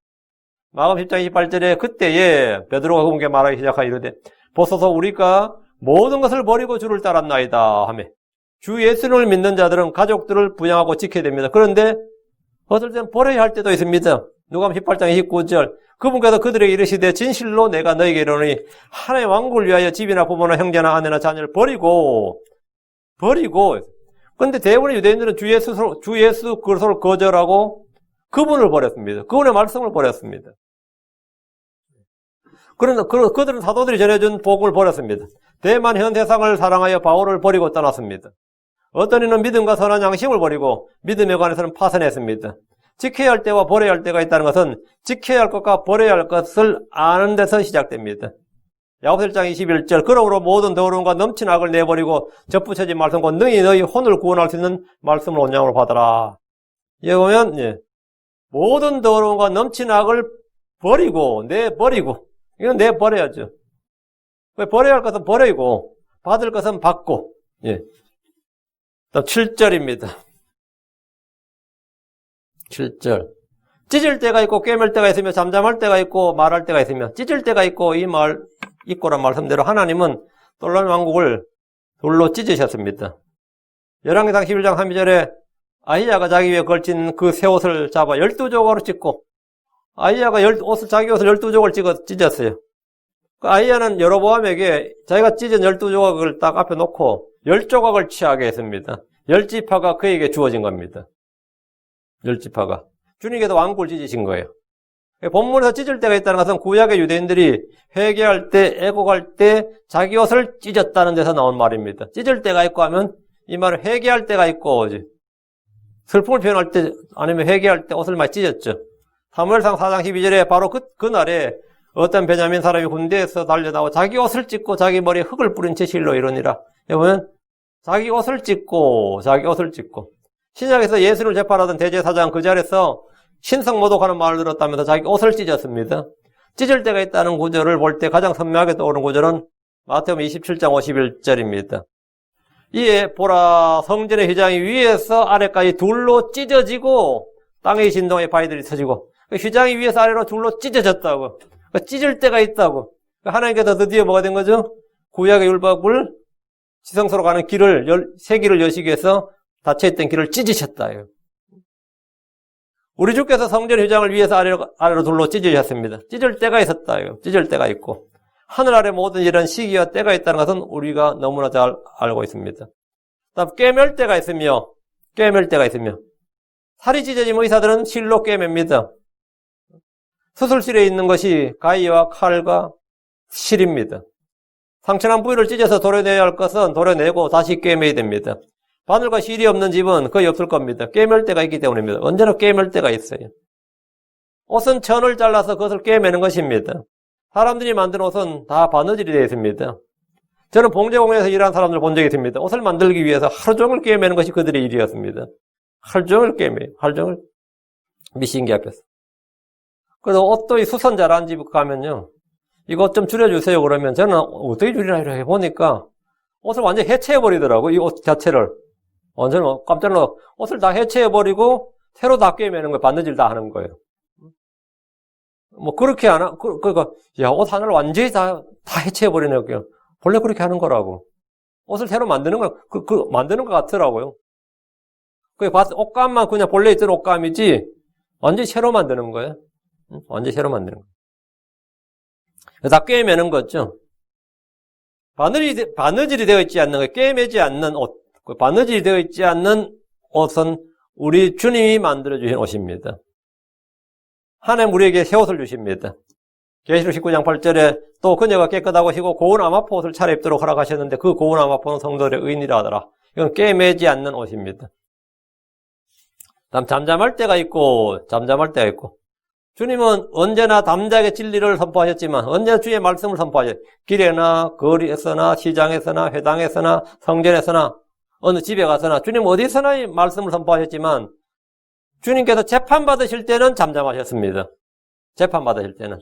마가복음 10장 28절에 그때에 베드로가 그분께 말하기 시작하여 이르되 보소서 우리가 모든 것을 버리고 주를 따랐나이다 하며 주 예수를 믿는 자들은 가족들을 부양하고 지켜야 됩니다. 그런데 어떨 때는 버려야 할 때도 있습니다. 누가복음 18장 29절 그분께서 그들에게 이르시되 진실로 내가 너에게 이르노니 하나님의 왕국을 위하여 집이나 부모나 형제나 아내나 자녀를 버리고 그런데 대부분의 유대인들은 주 예수 그리스도를 거절하고 그분을 버렸습니다. 그분의 말씀을 버렸습니다. 그런데 그들은 사도들이 전해준 복음을 버렸습니다. 대만 현 세상을 사랑하여 바울을 버리고 떠났습니다. 어떤 이는 믿음과 선한 양심을 버리고 믿음에 관해서는 파선했습니다. 지켜야 할 때와 버려야 할 때가 있다는 것은 지켜야 할 것과 버려야 할 것을 아는 데서 시작됩니다. 야고보서 1장 21절 그러므로 모든 더러움과 넘친 악을 내버리고 접붙여진 말씀과 너희 혼을 구원할 수 있는 말씀을 온양으로 받아라. 여기 보면 모든 더러움과 넘친 악을 내버리고 이건 내버려야죠. 버려야 할 것은 버리고 받을 것은 받고. 다음 7절입니다. 7절 찢을 때가 있고 꿰맬 때가 있으며 잠잠할 때가 있고 말할 때가 있으며 찢을 때가 있고 있고란 말씀대로 하나님은 솔로몬 왕국을 돌로 찢으셨습니다. 열왕기상 11장 32절에 아이야가 자기 위에 걸친 그 새 옷을 잡아 12조각으로 찢고, 아이야가 자기 옷을 12조각을 찢었어요. 그 아이야는 여로보암에게 자기가 찢은 12조각을 딱 앞에 놓고 10조각을 취하게 했습니다. 10지파가 그에게 주어진 겁니다. 10지파가. 주님께서 왕국을 찢으신 거예요. 본문에서 찢을 때가 있다는 것은 구약의 유대인들이 회개할 때, 애곡할 때 자기 옷을 찢었다는 데서 나온 말입니다. 찢을 때가 있고 하면 이 말은 회개할 때가 있고, 슬픔을 표현할 때 아니면 회개할 때 옷을 많이 찢었죠. 사무엘상 4장 12절에 바로 그날에 어떤 베냐민 사람이 군대에서 달려나와 자기 옷을 찢고 자기 머리에 흙을 뿌린 채 실로 이르니라. 여러분, 자기 옷을 찢고 신약에서 예수를 재판하던 대제사장 그 자리에서 신성모독하는 말을 들었다면서 자기 옷을 찢었습니다. 찢을 때가 있다는 구절을 볼 때 가장 선명하게 떠오르는 구절은 마태복음 27장 51절입니다. 이에 보라, 성전의 휘장이 위에서 아래까지 둘로 찢어지고 땅의 진동에 바위들이 터지고, 휘장이 위에서 아래로 둘로 찢어졌다고. 찢을 때가 있다고. 하나님께서 드디어 뭐가 된 거죠? 구약의 율법을 지성소로 가는 새 길을 여시기 위해서 닫혀있던 길을 찢으셨다. 우리 주께서 성전 휘장을 위에서 아래로 둘로 찢으셨습니다. 찢을 때가 있었다. 찢을 때가 있고. 하늘 아래 모든 이런 시기와 때가 있다는 것은 우리가 너무나 잘 알고 있습니다. 다음, 꿰맬 때가 있으며, 살이 찢어진 의사들은 실로 꿰맵니다. 수술실에 있는 것이 가위와 칼과 실입니다. 상처난 부위를 찢어서 도려내야 할 것은 도려내고 다시 꿰매야 됩니다. 바늘과 실이 없는 집은 거의 없을 겁니다. 꿰맬 때가 있기 때문입니다. 언제나 꿰맬 때가 있어요. 옷은 천을 잘라서 그것을 꿰매는 것입니다. 사람들이 만든 옷은 다 바느질이 되어 있습니다. 저는 봉제공에서 일하는 사람들 본 적이 있습니다. 옷을 만들기 위해서 하루 종일 꿰매는 것이 그들의 일이었습니다. 하루 종일 꿰매요. 하루 종일 미신기 앞에서. 그래서 옷도 이 수선 잘하는 집 가면요, 이거 좀 줄여주세요 그러면 저는 어떻게 줄이나 이렇게 해보니까 옷을 완전히 해체해버리더라고. 이 옷 자체를 완전히 깜짝 놀라. 옷을 다 해체해버리고 새로 다 꿰매는 거예요. 바느질 다 하는 거예요. 뭐 그렇게 하나? 그러니까 야, 옷 하나를 완전히 다 해체해버리는 거예요. 본래 그렇게 하는 거라고. 옷을 새로 만드는 거, 만드는 것 같더라고요. 옷감만 그냥 본래 있던 옷감이지 완전히 새로 만드는 거예요. 완전히 새로 만드는 거예요. 다 꿰매는 거죠. 바느질이 되어 있지 않는 거, 꿰매지 않는 옷, 바느질이 되어 있지 않는 옷은 우리 주님이 만들어주신 옷입니다. 하나님 우리에게 새 옷을 주십니다. 계시록 19장 8절에 또 그녀가 깨끗하고 희고 고운 암화포 옷을 차려입도록 허락하셨는데 그 고운 암화포는 성도들의 의인이라 하더라. 이건 꿰매지 않는 옷입니다. 다음 잠잠할 때가 있고 주님은 언제나 담대하게 진리를 선포하셨지만 언제나 주의 말씀을 선포하셨어요. 길에나 거리에서나 시장에서나 회당에서나 성전에서나 어느 집에 가서나 주님 어디서나 이 말씀을 선포하셨지만 주님께서 재판받으실 때는 잠잠하셨습니다. 재판받으실 때는.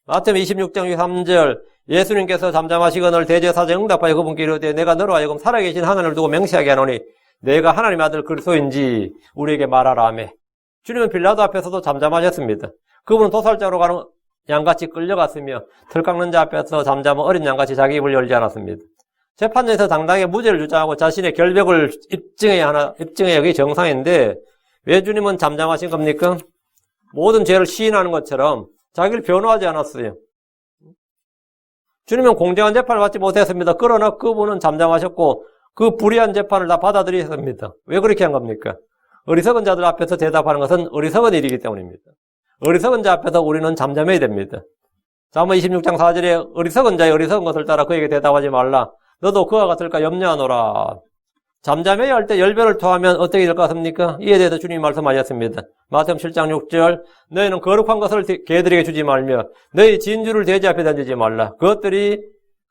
마태복음 26장 3절 예수님께서 잠잠하시거늘 대제사장 응답하여 그분께 이르되 내가 너로 하여금 살아계신 하나님을 두고 맹세하게 하노니 내가 하나님의 아들 그리스도인지 우리에게 말하라 하며 주님은 빌라도 앞에서도 잠잠하셨습니다. 그분은 도살자로 가는 양같이 끌려갔으며 털 깎는 자 앞에서 잠잠한 어린 양같이 자기 입을 열지 않았습니다. 재판장에서 당당하게 무죄를 주장하고 자신의 결백을 입증해야 하기 정상인데 왜 주님은 잠잠하신 겁니까? 모든 죄를 시인하는 것처럼 자기를 변호하지 않았어요. 주님은 공정한 재판을 받지 못했습니다. 그러나 그분은 잠잠하셨고 그 불의한 재판을 다 받아들이셨습니다. 왜 그렇게 한 겁니까? 어리석은 자들 앞에서 대답하는 것은 어리석은 일이기 때문입니다. 어리석은 자 앞에서 우리는 잠잠해야 됩니다. 잠언 26장 4절에 어리석은 자의 어리석은 것을 따라 그에게 대답하지 말라. 너도 그와 같을까 염려하노라. 잠잠해야 할 때 열변을 토하면 어떻게 될 것 같습니까? 이에 대해서 주님이 말씀하셨습니다. 마태복음 7장 6절 너희는 거룩한 것을 개들에게 주지 말며 너희 진주를 돼지 앞에 던지지 말라.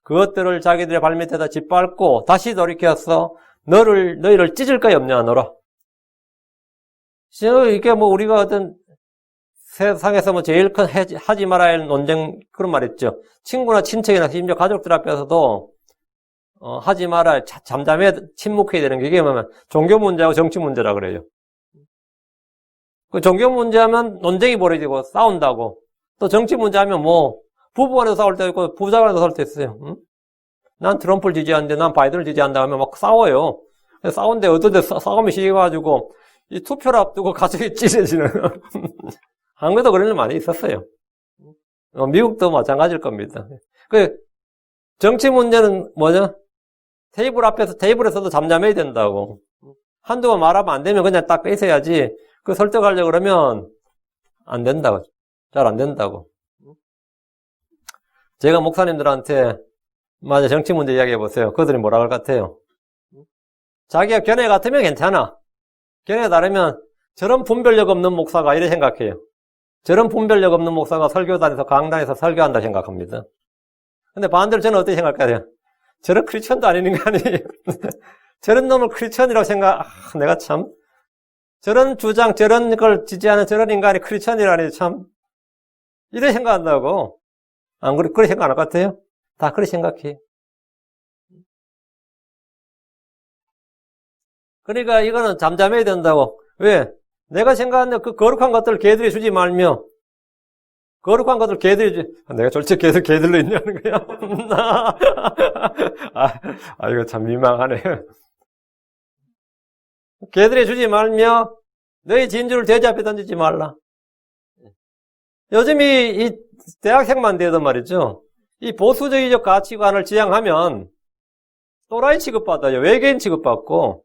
그것들을 자기들의 발밑에다 짓밟고 다시 돌이켜서 너희를 찢을까 염려하노라. 이게 우리가 어떤 세상에서 제일 큰 하지 말아야 할 논쟁 그런 말 있죠. 친구나 친척이나 심지어 가족들 앞에서도 하지 말아야 잠잠해 침묵해야 되는 게 이게 뭐냐면 종교 문제하고 정치 문제라 그래요. 그 종교 문제하면 논쟁이 벌어지고 싸운다고. 또 정치 문제하면 부부 간에서 싸울 때 있고 부자 간에서 싸울 때 있어요. 응? 난 트럼프를 지지하는데 난 바이든을 지지한다 하면 막 싸워요. 싸우는데 어떤 데 싸움이 시작해가지고 이 투표를 앞두고 가족이 찢어지는 한국도 그런 일 많이 있었어요. 미국도 마찬가지일 겁니다. 그 정치 문제는 뭐냐? 테이블에서도 잠잠해야 된다고. 한두 번 말하면 안 되면 그냥 딱 뺏어야지. 그 설득하려고 그러면 안 된다고. 잘 안 된다고. 제가 목사님들한테 맞아 정치 문제 이야기해 보세요. 그들이 뭐라 할 것 같아요? 자기가 견해 같으면 괜찮아. 견해가 다르면 저런 분별력 없는 목사가 이래 생각해요. 저런 분별력 없는 목사가 설교단에서 강단에서 설교한다 생각합니다. 근데 반대로 저는 어떻게 생각해요? 저런 크리스천도 아닌 인간이 저런 놈을 크리스천이라고 내가 참 저런 주장 저런 걸 지지하는 저런 인간이 크리스천이라니 참 이래 생각한다고. 안 그렇게 생각 안 할 것 같아요? 다 그렇게 생각해. 그러니까 이거는 잠잠해야 된다고. 왜? 내가 생각하는 그 거룩한 것들을 걔들이 주지 말며 거룩한 것들 걔들이 내가 절대 걔들로 있냐는 거야. 이거 참 민망하네. 걔들이 주지 말며 너희 진주를 돼지 앞에 던지지 말라. 요즘 이 대학생만 돼도 말이죠. 이 보수적이적 가치관을 지향하면 또라이 취급받아요. 외계인 취급받고.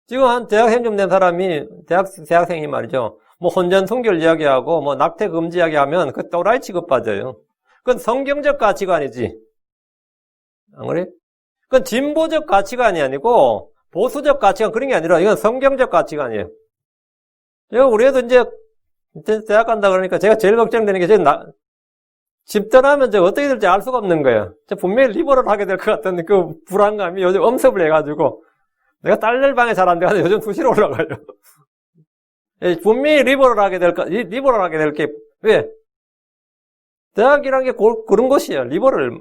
지금 한 대학생 좀 된 사람이 대학생이 말이죠. 뭐 혼전 순결 이야기하고 뭐 낙태 금지 이야기하면 그 또라이 취급받아요. 그건 성경적 가치관이지. 안 그래? 그건 진보적 가치관이 아니고 보수적 가치관 그런 게 아니라 이건 성경적 가치관이에요. 우리 애도 이제 대학 간다 그러니까 제가 제일 걱정되는 게 집 떠나면 어떻게 될지 알 수가 없는 거예요. 분명히 리버럴 하게 될 것 같은 그 불안감이 요즘 엄습을 해가지고 내가 딸들 방에 잘 안 돼가지고 요즘 수시로 올라가요. 분명히 리버럴 하게 될 게, 왜? 대학이란 게 그런 곳이야, 리버럴.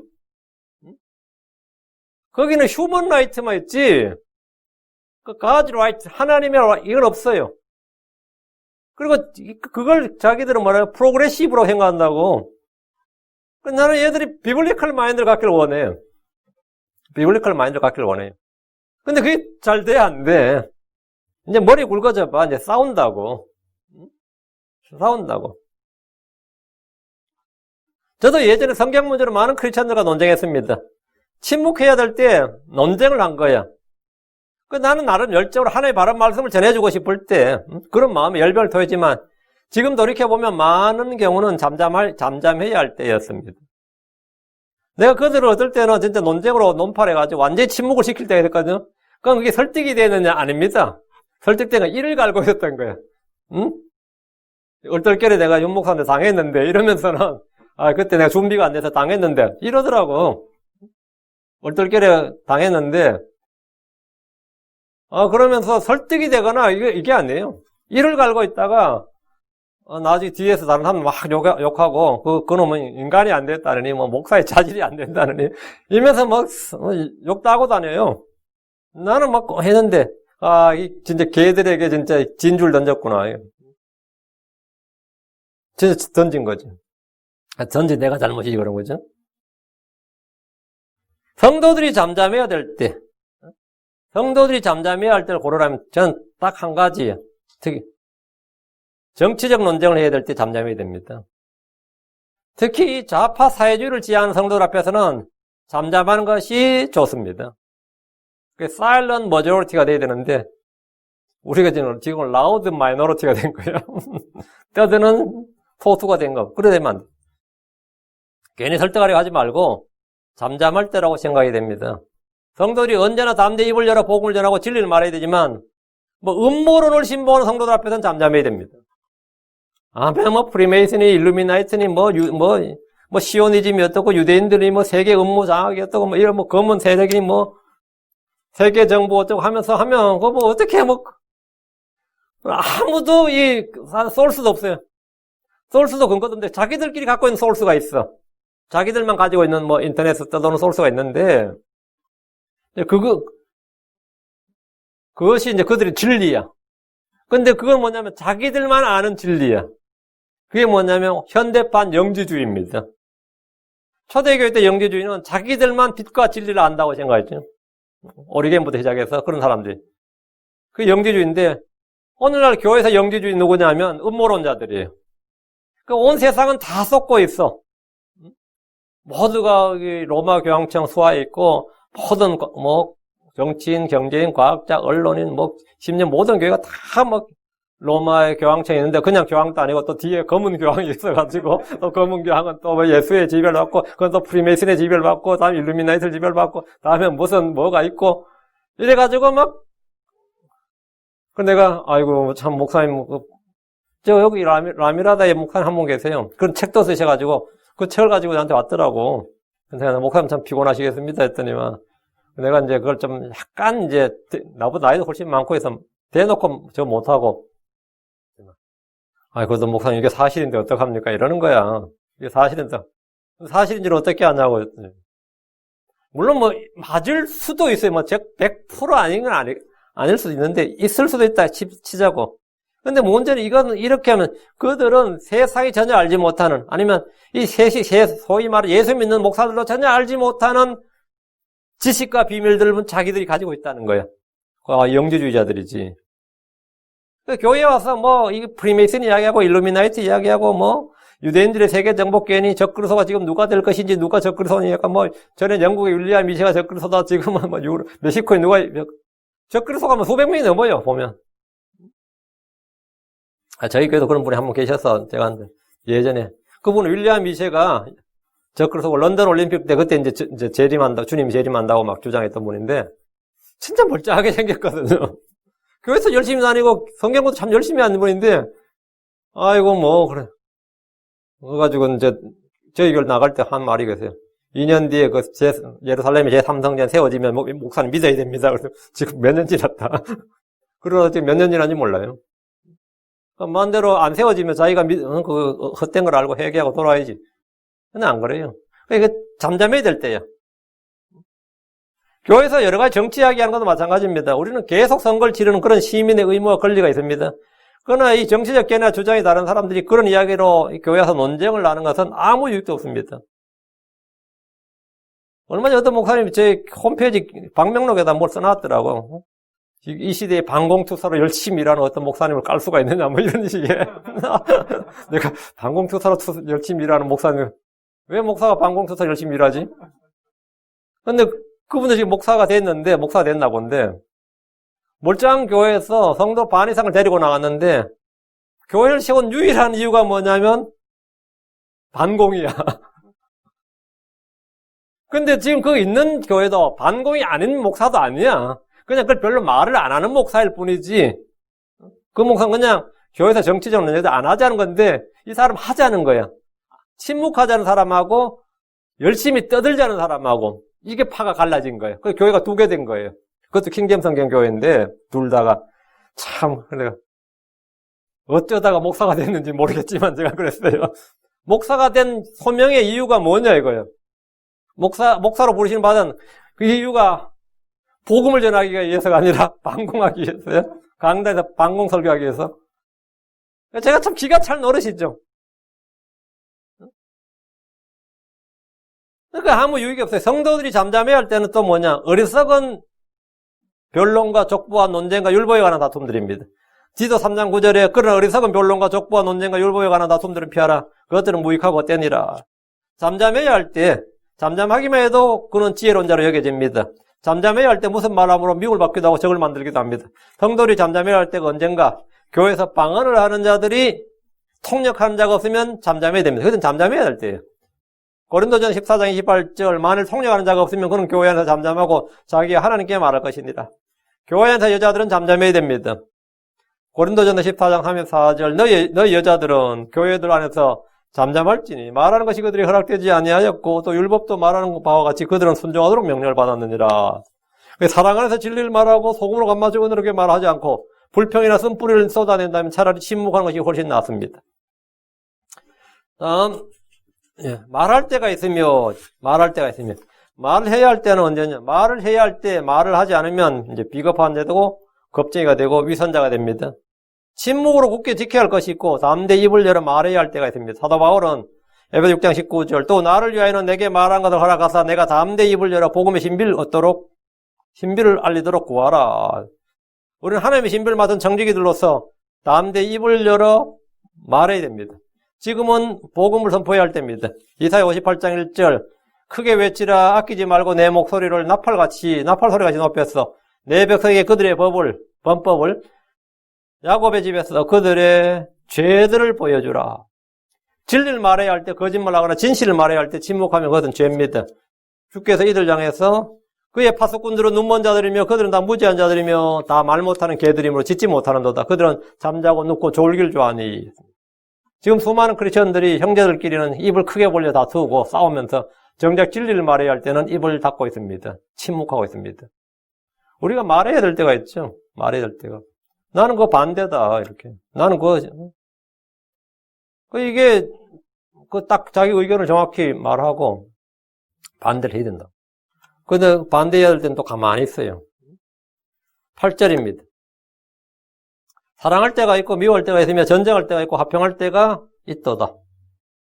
거기는 휴먼 라이트만 있지, 가지 라이트, 하나님의 이건 없어요. 그리고 그걸 자기들은 뭐라고, 프로그레시브로 생각한다고. 나는 얘들이 비블리컬 마인드를 갖기를 원해. 비블리컬 마인드를 갖기를 원해요. 근데 그게 잘 돼, 안 돼? 이제 머리 굵어져 봐. 이제 싸운다고. 저도 예전에 성경 문제로 많은 크리스천들과 논쟁했습니다. 침묵해야 될 때 논쟁을 한 거야. 나는 나름 열정으로 하나님의 바른 말씀을 전해주고 싶을 때 그런 마음에 열변을 토했지만 지금 돌이켜보면 많은 경우는 잠잠해야 할 때였습니다. 내가 그들을 어떨 때는 진짜 논쟁으로 논팔해가지고 완전히 침묵을 시킬 때가 됐거든요. 그럼 그게 설득이 되느냐? 아닙니다. 설득되는 이를 갈고 있었던 거야. 응? 얼떨결에 내가 윤 목사한테 당했는데 이러면서는 그때 내가 준비가 안 돼서 당했는데 이러더라고. 얼떨결에 당했는데 그러면서 설득이 되거나 이게 아니에요. 이를 갈고 있다가 나중에 뒤에서 다른 사람 막 욕하고 그 놈은 인간이 안 됐다느니 뭐 목사의 자질이 안 된다느니 이러면서 막 욕도 하고 다녀요. 나는 막 했는데 진짜 걔들에게 진짜 진줄 던졌구나. 진짜 던진 거지. 던진 내가 잘못이지 그런 거죠. 성도들이 잠잠해야 될 때, 성도들이 잠잠해야 할 때를 고르라면 저는 딱 한 가지예요. 특히 정치적 논쟁을 해야 될 때 잠잠해야 됩니다. 특히 이 좌파 사회주의를 지향하는 성도들 앞에서는 잠잠하는 것이 좋습니다. 그게 silent majority가 돼야 되는데 우리가 지금 loud minority가 된 거예요. 떠드는 소수가 된 거. 그래 되면 안 돼. 괜히 설득하려고 하지 말고 잠잠할 때라고 생각이 됩니다. 성도들이 언제나 담대 입을 열어 복음을 전하고 진리를 말해야 되지만 음모론을 신봉하는 성도들 앞에서는 잠잠해야 됩니다. 프리메이슨이 일루미나이트니 시오니즘이 어떻고 유대인들이 세계 음모 장악이 어떻고 이런 검은 세력이 세계 정부 어쩌고 하면서 하면 어떻게 아무도 소울스도 없어요. 소울스도 근거도 없는데 자기들끼리 갖고 있는 소울스가 있어. 자기들만 가지고 있는 인터넷에서 떠도는 소울스가 있는데 그것이 이제 그들의 진리야. 근데 그건 뭐냐면 자기들만 아는 진리야. 그게 뭐냐면 현대판 영지주의입니다. 초대교회 때 영지주의는 자기들만 빛과 진리를 안다고 생각했죠. 오리겐부터 시작해서 그런 사람들이. 그 영지주의인데, 오늘날 교회에서 영지주의 누구냐면 음모론자들이에요. 그 온 세상은 다 쏟고 있어. 모두가 로마 교황청 수하에 있고, 모든 정치인, 경제인, 과학자, 언론인, 심지어 모든 교회가 다 로마의 교황청이 있는데 그냥 교황도 아니고 또 뒤에 검은 교황이 있어가지고 또 검은 교황은 또 예수의 지배를 받고 그건 또 프리메이슨의 지배를 받고 다음에 일루미나이트의 지배를 받고 다음에 무슨 뭐가 있고 이래가지고 그 내가 아이고 참 목사님 저 여기 라미라다의 목사님 한 분 계세요. 그런 책도 쓰셔가지고 그 책을 가지고 나한테 왔더라고. 그래서 목사님 참 피곤하시겠습니다 했더니만 내가 이제 그걸 좀 약간 이제 나보다 나이도 훨씬 많고 해서 대놓고 저 못하고 그래도 목사님 이게 사실인데 어떡합니까? 이러는 거야. 이게 사실인지를 어떻게 하냐고 했더니 물론 맞을 수도 있어요. 100% 아닌 건 아닐 수도 있는데 있을 수도 있다 치자고. 근데 문제는 이거는 이렇게 하면 그들은 세상이 전혀 알지 못하는 아니면 이 소위 말해 예수 믿는 목사들도 전혀 알지 못하는 지식과 비밀들은 자기들이 가지고 있다는 거야. 영지주의자들이지. 교회에 와서 이 프리메이슨 이야기하고 일루미나이트 이야기하고 유대인들의 세계 정복견이 적그리스도가 지금 누가 될 것인지 누가 적그리스도니까 전에 영국의 윌리엄 미셰가 적그리스도다 지금은 멕시코에 누가 적그리스도가 수백 명이 넘어요 보면. 저희 교회도 그런 분이 한 분 계셔서 제가 예전에 그분 윌리엄 미셰가 적그리스도가 런던 올림픽 때 그때 이제 재림한다 주님이 재림한다고 막 주장했던 분인데 진짜 멀쩡하게 생겼거든요. 교회에서 열심히 다니고 성경공부 참 열심히 하는 분인데 아이고 그래. 그래가지고 이제 저희 교회 나갈 때 한 말이 계세요. 2년 뒤에 예루살렘의 제3성전 세워지면 목사님 믿어야 됩니다. 그래서 지금 몇 년 지났다. 그러다 지금 몇 년 지났는지 몰라요. 마음대로 안 세워지면 자기가 그 헛된 걸 알고 회개하고 돌아와야지. 근데 안 그래요. 그러니까 잠잠해야 될 때야. 교회에서 여러 가지 정치 이야기하는 것도 마찬가지입니다. 우리는 계속 선거를 치르는 그런 시민의 의무와 권리가 있습니다. 그러나 이 정치적 견해나 주장이 다른 사람들이 그런 이야기로 교회에서 논쟁을 하는 것은 아무 유익도 없습니다. 얼마 전에 어떤 목사님이 제 홈페이지 방명록에다 뭘 써놨더라고. 이 시대에 반공투사로 열심히 일하는 어떤 목사님을 깔 수가 있느냐 이런 식의. 내가 반공투사로 열심히 일하는 목사님 왜 목사가 반공투사 열심히 일하지? 근데 그분도 지금 목사가 됐나 본데 멀쩡한 교회에서 성도 반 이상을 데리고 나갔는데 교회를 세운 유일한 이유가 뭐냐면 반공이야. 근데 지금 그 있는 교회도 반공이 아닌 목사도 아니야. 그냥 그걸 별로 말을 안 하는 목사일 뿐이지. 그 목사는 그냥 교회에서 정치적으로 논의도 안 하자는 건데 이 사람 하자는 거야. 침묵하자는 사람하고 열심히 떠들자는 사람하고 이게 파가 갈라진 거예요. 그 교회가 두 개 된 거예요. 그것도 킹제임스 성경 교회인데 둘 다가 참 내가 어쩌다가 목사가 됐는지 모르겠지만 제가 그랬어요. 목사가 된 소명의 이유가 뭐냐 이거예요. 목사로 부르시는 바는 그 이유가 복음을 전하기 위해서가 아니라 방공하기 위해서요. 강단에서 방공 설교하기 위해서. 제가 참 기가 찰 노릇이죠. 그러니까 아무 유익이 없어요. 성도들이 잠잠해야 할 때는 또 뭐냐. 어리석은 변론과 족보와 논쟁과 율법에 관한 다툼들입니다. 디도 3장 9절에 그런 어리석은 변론과 족보와 논쟁과 율법에 관한 다툼들은 피하라. 그것들은 무익하고 헛되니라. 잠잠해야 할 때, 잠잠하기만 해도 그는 지혜론자로 여겨집니다. 잠잠해야 할 때 무슨 말함으로 미움을 받기도 하고 적을 만들기도 합니다. 성도들이 잠잠해야 할 때가 언젠가 교회에서 방언을 하는 자들이 통역하는 자가 없으면 잠잠해야 됩니다. 그것은 잠잠해야 할 때예요. 고린도전 14장 28절 만일 통역하는 자가 없으면 그는 교회 안에서 잠잠하고 자기가 하나님께 말할 것이니라. 교회 안에서 여자들은 잠잠해야 됩니다. 고린도전 14장 34절 너희 여자들은 교회들 안에서 잠잠할지니 말하는 것이 그들이 허락되지 아니하였고 또 율법도 말하는 바와 같이 그들은 순종하도록 명령을 받았느니라. 사랑 안에서 진리를 말하고 속으로 감마주고 그렇게 말하지 않고 불평이나 쓴뿌리를 쏟아낸다면 차라리 침묵하는 것이 훨씬 낫습니다. 다음 말할 때가 있으며 말을 해야 할 때는 언제냐? 말을 해야 할 때 말을 하지 않으면 이제 비겁한 자되고 겁쟁이가 되고 위선자가 됩니다. 침묵으로 굳게 지켜야 할 것이 있고 담대 입을 열어 말해야 할 때가 있습니다. 사도 바울은 에베소 6장 19절 또 나를 위하여는 내게 말한 것을 허락하사 내가 담대 입을 열어 복음의 신비를 얻도록 신비를 알리도록 구하라. 우리는 하나님의 신비를 맡은 청지기들로서 담대히 입을 열어 말해야 됩니다. 지금은 복음을 선포해야 할 때입니다. 이사야 58장 1절 크게 외치라 아끼지 말고 내 목소리를 나팔소리같이 높였어. 내 백성에게 그들의 범법을 야곱의 집에서 그들의 죄들을 보여주라. 진리를 말해야 할 때 거짓말하거나 진실을 말해야 할 때 침묵하면 그것은 죄입니다. 주께서 이들 향해서 그의 파수꾼들은 눈먼 자들이며 그들은 다 무지한 자들이며 다 말 못하는 개들이므로 짖지 못하는도다. 그들은 잠자고 눕고 졸길 좋아하니. 지금 수많은 크리스천들이 형제들끼리는 입을 크게 벌려 다투고 싸우면서 정작 진리를 말해야 할 때는 입을 닫고 있습니다. 침묵하고 있습니다. 우리가 말해야 될 때가 있죠. 말해야 될 때가. 나는 그거 반대다. 이렇게. 나는 이게 딱 자기 의견을 정확히 말하고 반대를 해야 된다. 근데 반대해야 될 때는 또 가만히 있어요. 8절입니다. 사랑할 때가 있고 미워할 때가 있으며 전쟁할 때가 있고 화평할 때가 있도다.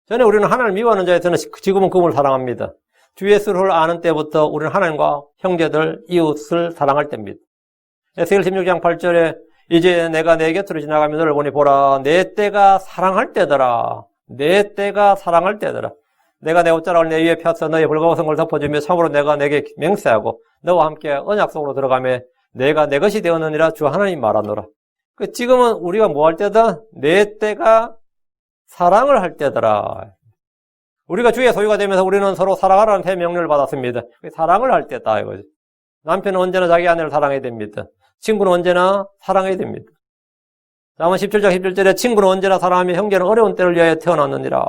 전에 우리는 하나님을 미워하는 자에서는 지금은 그분을 사랑합니다. 주 예수를 아는 때부터 우리는 하나님과 형제들, 이웃을 사랑할 때입니다. 에스겔 16장 8절에 이제 내가 내 곁으로 지나가며 너를 보니 보라 내 때가 사랑할 때더라. 내 때가 사랑할 때더라. 내가 내 옷자락을 내 위에 펴서 너의 벌거벗은 걸 덮어주며 참으로 내가 내게 맹세하고 너와 함께 언약 속으로 들어가며 내가 내 것이 되었느니라 주 하나님 말하노라. 지금은 우리가 뭐 할 때다? 내 때가 사랑을 할 때더라. 우리가 주의 소유가 되면서 우리는 서로 사랑하라는 대명령을 받았습니다. 사랑을 할 때다 이거지. 남편은 언제나 자기 아내를 사랑해야 됩니다. 친구는 언제나 사랑해야 됩니다. 잠언 17장 11절에 친구는 언제나 사랑하며 형제는 어려운 때를 위하여 태어났느니라.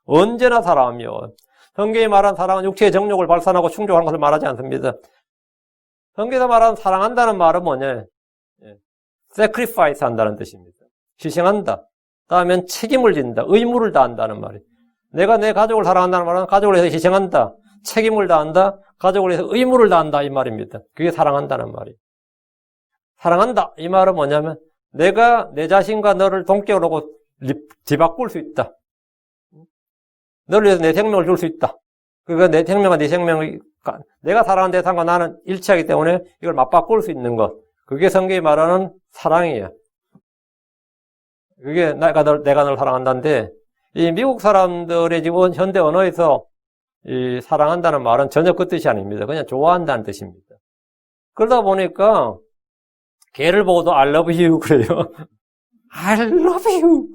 언제나 사랑하며. 성경이 말한 사랑은 육체의 정욕을 발산하고 충족하는 것을 말하지 않습니다. 성경에서 말하는 사랑한다는 말은 뭐냐? sacrifice 한다는 뜻입니다. 희생한다. 다음엔 책임을 진다. 의무를 다한다는 말이에요. 내가 내 가족을 사랑한다는 말은 가족을 위해서 희생한다. 책임을 다한다. 가족을 위해서 의무를 다한다. 이 말입니다. 그게 사랑한다는 말이에요. 사랑한다. 이 말은 뭐냐면 내가 내 자신과 너를 동격으로 하고 뒤바꿀 수 있다. 너를 위해서 내 생명을 줄 수 있다. 그러니까 내 생명과 네 생명이 내가 사랑하는 대상과 나는 일치하기 때문에 이걸 맞바꿀 수 있는 것. 그게 성경이 말하는 사랑이에요. 그게 내가 널 사랑한다는데 이 미국 사람들의 지금 현대 언어에서 이 사랑한다는 말은 전혀 그 뜻이 아닙니다. 그냥 좋아한다는 뜻입니다. 그러다 보니까 개를 보고도 I love you 그래요. I love you.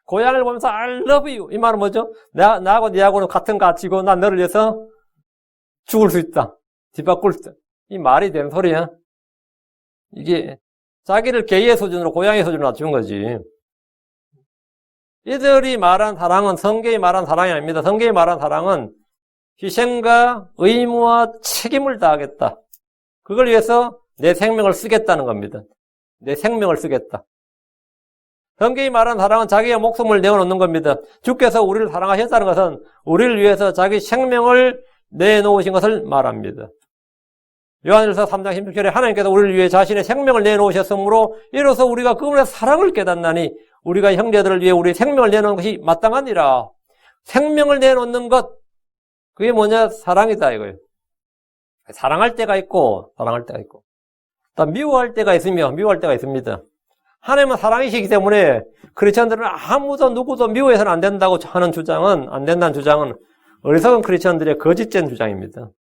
고양이를 보면서 I love you. 이 말은 뭐죠? 나하고 네하고는 같은 가치고 난 너를 위해서 죽을 수 있다. 뒤바꿀 수 있다. 이 말이 되는 소리야. 이게 자기를 개의 수준으로 고양이 수준으로 낮춘 거지. 이들이 말한 사랑은 성경이 말한 사랑이 아닙니다. 성경이 말한 사랑은 희생과 의무와 책임을 다하겠다. 그걸 위해서 내 생명을 쓰겠다는 겁니다. 내 생명을 쓰겠다. 성경이 말한 사랑은 자기의 목숨을 내어놓는 겁니다. 주께서 우리를 사랑하셨다는 것은 우리를 위해서 자기 생명을 내놓으신 것을 말합니다. 요한일서 3장 16절에 하나님께서 우리를 위해 자신의 생명을 내놓으셨으므로 이로써 우리가 그분의 사랑을 깨닫나니 우리가 형제들을 위해 우리 생명을 내놓는 것이 마땅하니라. 생명을 내놓는 것, 그게 뭐냐? 사랑이다 이거예요. 사랑할 때가 있고 사랑할 때가 있고 또 미워할 때가 있으며 미워할 때가 있습니다. 하나님은 사랑이시기 때문에 크리스천들은 아무도 누구도 미워해서는 안 된다고 하는 주장은, 안 된다는 주장은 어리석은 크리스천들의 거짓된 주장입니다.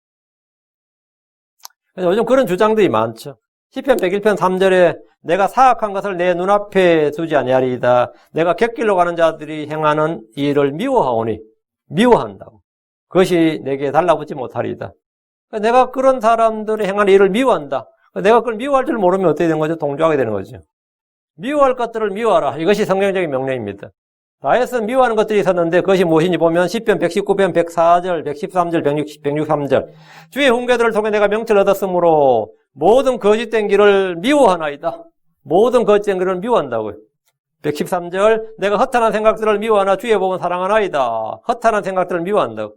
요즘 그런 주장들이 많죠. 시편 101편 3절에 내가 사악한 것을 내 눈앞에 두지 아니하리이다. 내가 객길로 가는 자들이 행하는 일을 미워하오니 미워한다고. 그것이 내게 달라붙지 못하리이다. 내가 그런 사람들이 행하는 일을 미워한다. 내가 그걸 미워할 줄 모르면 어떻게 되는 거죠? 동조하게 되는 거죠. 미워할 것들을 미워하라. 이것이 성경적인 명령입니다. 다윗은 미워하는 것들이 있었는데 그것이 무엇인지 보면 시편 119편 104절, 113절, 163절 주의 훈계들을 통해 내가 명철을 얻었으므로 모든 거짓된 길을 미워하나이다. 모든 거짓된 길을 미워한다고요. 113절 내가 허탄한 생각들을 미워하나 주의 법은 사랑하나이다. 허탄한 생각들을 미워한다고.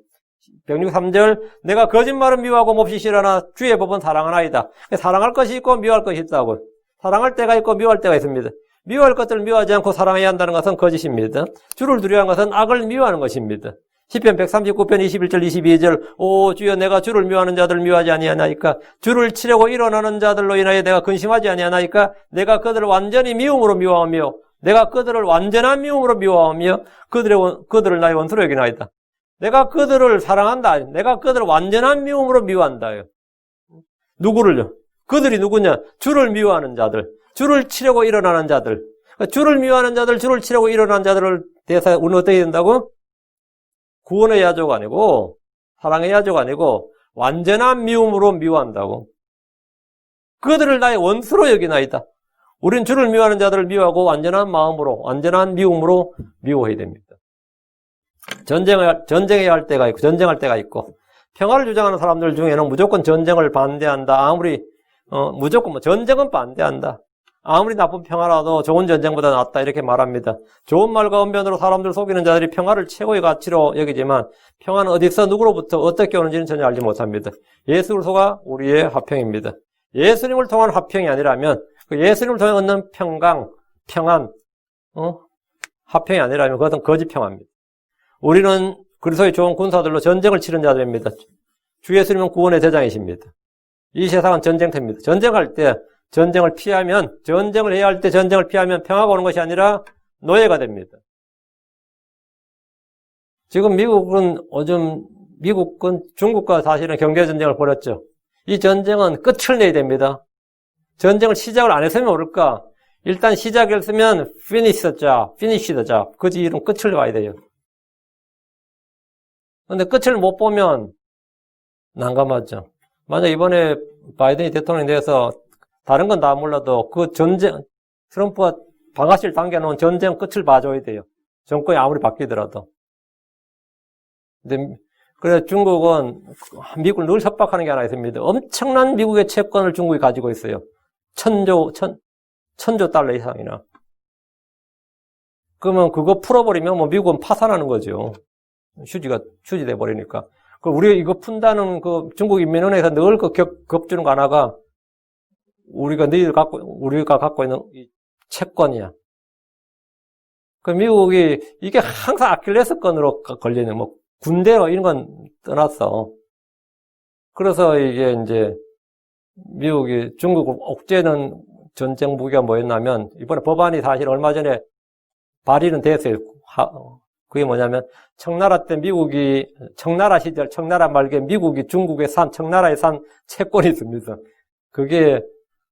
163절 내가 거짓말은 미워하고 몹시 싫어하나 주의 법은 사랑하나이다. 사랑할 것이 있고 미워할 것이 있다고. 사랑할 때가 있고 미워할 때가 있습니다. 미워할 것들을 미워하지 않고 사랑해야 한다는 것은 거짓입니다. 주를 두려워하는 것은 악을 미워하는 것입니다. 시편 139편 21절 22절 오 주여 내가 주를 미워하는 자들을 미워하지 아니하나이까 주를 치려고 일어나는 자들로 인하여 내가 근심하지 아니하나이까 내가 그들을 완전히 미움으로 미워하며 내가 그들을 완전한 미움으로 미워하며 그들을 나의 원수로 여기나이다. 내가 그들을 사랑한다. 내가 그들을 완전한 미움으로 미워한다. 누구를요? 그들이 누구냐? 주를 미워하는 자들, 주를 치려고 일어나는 자들. 주를 미워하는 자들, 주를 치려고 일어나는 자들을 대해서 우리는 어떻게 된다고? 구원의 야조가 아니고 사랑의 야조가 아니고 완전한 미움으로 미워한다고. 그들을 나의 원수로 여기나이다. 우린 주를 미워하는 자들을 미워하고 완전한 마음으로, 완전한 미움으로 미워해야 됩니다. 전쟁해야 할 때가 있고, 전쟁할 때가 있고, 평화를 주장하는 사람들 중에는 무조건 전쟁을 반대한다. 무조건 전쟁은 반대한다. 아무리 나쁜 평화라도 좋은 전쟁보다 낫다. 이렇게 말합니다. 좋은 말과 언변으로 사람들 속이는 자들이 평화를 최고의 가치로 여기지만, 평화는 어디서 누구로부터 어떻게 오는지는 전혀 알지 못합니다. 예수를 속아 우리의 화평입니다. 예수님을 통한 화평이 아니라면, 그 예수님을 통해 얻는 평안, 화평이 아니라면 그것은 거짓 평화입니다. 우리는 그리스도의 좋은 군사들로 전쟁을 치른 자들입니다. 주 예수님은 구원의 대장이십니다. 이 세상은 전쟁터입니다. 전쟁할 때 전쟁을 피하면, 전쟁을 해야 할 때 전쟁을 피하면 평화가 오는 것이 아니라 노예가 됩니다. 지금 미국은 중국과 사실은 경제전쟁을 벌였죠. 이 전쟁은 끝을 내야 됩니다. 전쟁을 시작을 안 했으면 모를까. 일단 시작했으면 finish the job. 그 뒤로 끝을 봐야 돼요. 근데 끝을 못 보면 난감하죠. 만약 이번에 바이든이 대통령이 돼서 다른 건 다 몰라도 그 트럼프가 방아쇠를 당겨놓은 전쟁 끝을 봐줘야 돼요. 정권이 아무리 바뀌더라도. 근데 그래서 중국은 미국을 늘 협박하는 게 하나 있습니다. 엄청난 미국의 채권을 중국이 가지고 있어요. 천조 달러 이상이나. 그러면 그거 풀어버리면 뭐 미국은 파산하는 거죠. 휴지돼 버리니까. 우리가 이거 푼다는 그 중국 인민은행에서 늘 그 겁주는 거 하나가 우리가 갖고 있는 이 채권이야. 그 미국이 이게 항상 아킬레스건으로 걸리는 뭐 군대로 이런 건 떠났어. 그래서 이게 이제 미국이 중국을 옥죄는 전쟁 무기가 뭐였냐면 이번에 법안이 사실 얼마 전에 발의는 됐어요. 그게 뭐냐면 청나라 때 청나라 시절 청나라 말기에 미국이 중국에 청나라에 산 채권이 있습니다. 그게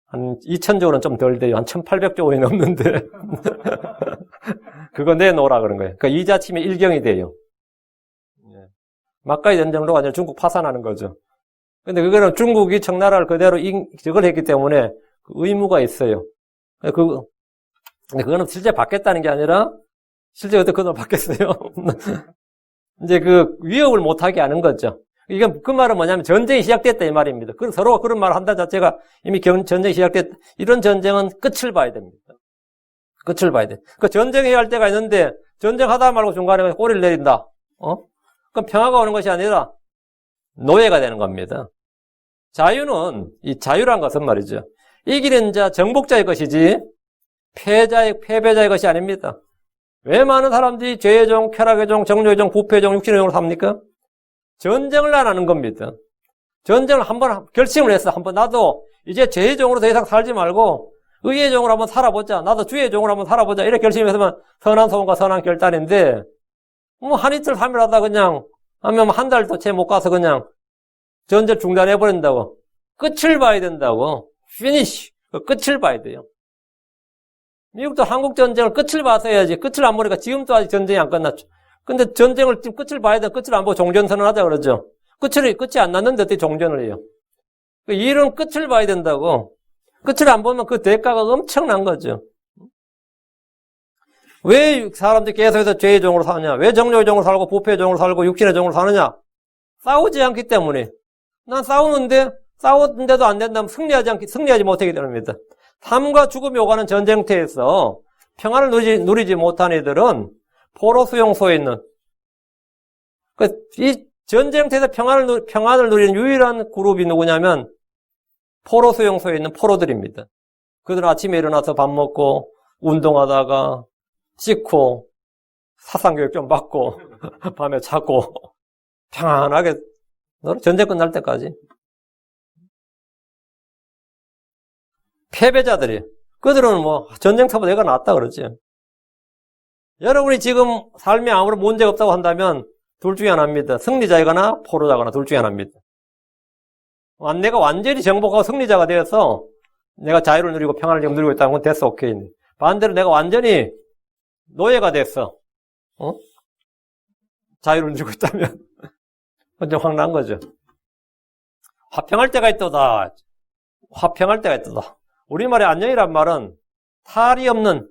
한 2,000조 원은 좀 덜 돼요. 한 1,800조 원이 넘는데 그거 내놓으라 그런 거예요. 그러니까 이자 치면 1경이 돼요. 막가이 전쟁으로 완전 중국 파산하는 거죠. 근데 그거는 중국이 청나라를 그대로 저걸 했기 때문에 그 의무가 있어요. 근데 그거는 실제 받겠다는 게 아니라 실제 어떻게 그걸 받겠어요? 이제 그 위협을 못하게 하는 거죠. 이건 그 말은 뭐냐면 전쟁이 시작됐다 이 말입니다. 서로가 그런 말을 한다는 자체가 이미 전쟁이 시작됐다. 이런 전쟁은 끝을 봐야 됩니다. 끝을 봐야 돼. 그 전쟁해야 할 때가 있는데 전쟁하다 말고 중간에 꼬리를 내린다. 그럼 평화가 오는 것이 아니라 노예가 되는 겁니다. 이 자유란 것은 말이죠. 이기는 자, 정복자의 것이지 패배자의 것이 아닙니다. 왜 많은 사람들이 죄의 종, 쾌락의 종, 정욕의 종, 부패의 종, 육신의 종으로 삽니까? 전쟁을 안 하는 겁니다. 전쟁을 한번 결심을 했어. 한번 나도 이제 죄의 종으로 더 이상 살지 말고 의의 종으로 한번 살아보자. 나도 주의 종으로 한번 살아보자. 이렇게 결심했으면 선한 소원과 선한 결단인데 뭐 한 이틀 3일 하다 그냥 하면 한 달도 채 못 가서 그냥 전쟁 중단해버린다고. 끝을 봐야 된다고. 피니쉬. 끝을 봐야 돼요. 미국도 한국 전쟁을 끝을 봐서 해야지. 끝을 안 보니까 지금도 아직 전쟁이 안 끝났죠. 근데 전쟁을 지금 끝을 봐야 돼. 끝을 안 보고 종전선언 하자 그러죠. 끝이 안 났는데 어떻게 종전을 해요? 이 일은 끝을 봐야 된다고. 끝을 안 보면 그 대가가 엄청난 거죠. 왜 사람들이 계속해서 죄의 종으로 사느냐? 왜 정욕의 종으로 살고 부패의 종으로 살고 육신의 종으로 사느냐? 싸우지 않기 때문에. 난 싸우는데도 안 된다면 승리하지 못하게 됩니다. 삶과 죽음이 오가는 전쟁터에서 평안을 누리지 못한 이들은 포로 수용소에 있는 이 전쟁터에서 평안을 누리는 유일한 그룹이 누구냐면 포로 수용소에 있는 포로들입니다. 그들은 아침에 일어나서 밥 먹고 운동하다가 씻고 사상교육 좀 받고, 밤에 자고, 평안하게, 전쟁 끝날 때까지. 패배자들이, 그들은 뭐, 전쟁터보다 내가 낫다 그러지. 여러분이 지금 삶에 아무런 문제가 없다고 한다면, 둘 중에 하나입니다. 승리자이거나 포로자거나 둘 중에 하나입니다. 내가 완전히 정복하고 승리자가 되어서, 내가 자유를 누리고 평안을 지금 누리고 있다는 건 됐어, 오케이. 반대로 내가 완전히 노예가 됐어. 자유를 누리고 있다면, 완전 황당한 거죠. 화평할 때가 있도다. 화평할 때가 있도다. 우리말의 안녕이란 말은 탈이 없는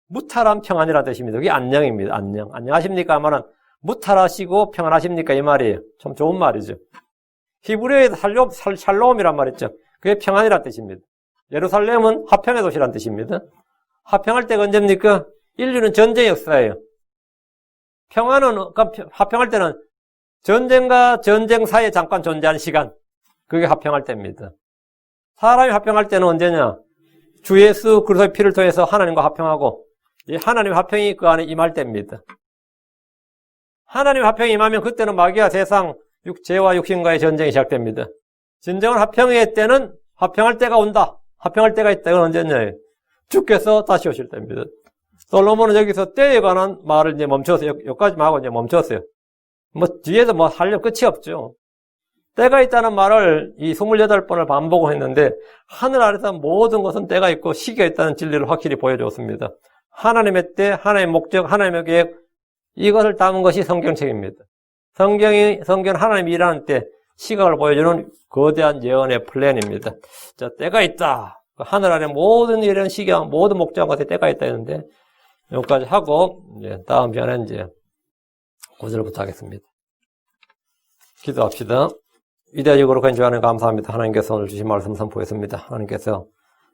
무탈한 평안이라는 뜻입니다. 그게 안녕입니다. 안녕. 안녕하십니까? 하면은 무탈하시고 평안하십니까? 이 말이에요. 참 좋은 말이죠. 히브리어의 샬롬이란 말 있죠. 그게 평안이라는 뜻입니다. 예루살렘은 화평의 도시라는 뜻입니다. 화평할 때가 언제입니까? 인류는 전쟁의 역사예요. 평안은, 화평할 때는 전쟁과 전쟁 사이에 잠깐 존재하는 시간. 그게 화평할 때입니다. 사람이 화평할 때는 언제냐? 주 예수 그리스도의 피를 통해서 하나님과 화평하고, 이 하나님의 화평이 그 안에 임할 때입니다. 하나님의 화평이 임하면 그때는 마귀와 세상, 죄와 육신과의 전쟁이 시작됩니다. 진정한 화평의 때는 화평할 때가 온다. 화평할 때가 있다. 이건 언제냐? 주께서 다시 오실 때입니다. 솔로몬은 여기서 때에 관한 말을 이제 멈췄어요. 여기까지만 하고 이제 멈췄어요. 뭐, 뒤에서 뭐 하려면 끝이 없죠. 때가 있다는 말을 이 28번을 반복을 했는데, 하늘 아래서 모든 것은 때가 있고 시기가 있다는 진리를 확실히 보여줬습니다. 하나님의 때, 하나님의 목적, 하나님의 계획, 이것을 담은 것이 성경책입니다. 성경은 하나님이 일하는 때, 시각을 보여주는 거대한 예언의 플랜입니다. 자, 때가 있다. 하늘 아래 모든 이런 시기와 모든 목적한 것에 때가 있다 했는데, 여기까지 하고, 이제 다음 시간에 이제 9절부터 하겠습니다. 기도합시다. 위대하시고 건조하는 감사합니다. 하나님께서 오늘 주신 말씀 선포했습니다. 하나님께서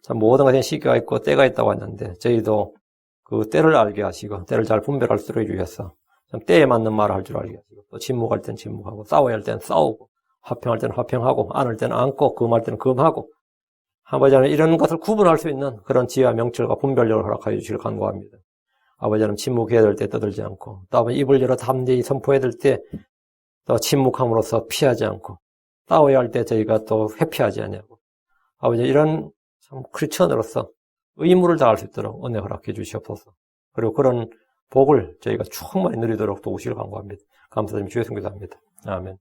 참 모든 것에 시기가 있고 때가 있다고 했는데, 저희도 그 때를 알게 하시고, 때를 잘 분별할 수 있게 주셔서, 참 때에 맞는 말을 할 줄 알게 하시고, 또 침묵할 땐 침묵하고, 싸워야 할 땐 싸우고, 화평할 때는 화평하고, 안을 때는 안고, 금할 때는 금하고, 아버지 하나님 이런 것을 구분할 수 있는 그런 지혜와 명철과 분별력을 허락하여 주시길 간구합니다. 아버지 하나님 침묵해야 될 때 떠들지 않고, 또 아버지 입을 열어 담대히 선포해야 될 때 또 침묵함으로써 피하지 않고, 싸워야 할 때 저희가 또 회피하지 않냐고. 아버지 이런 참 크리스천으로서 의무를 다할 수 있도록 은혜 허락해 주시옵소서. 그리고 그런 복을 저희가 충분히 누리도록 도우시길 간구합니다. 감사드리며 주의 성기도합니다. 아멘.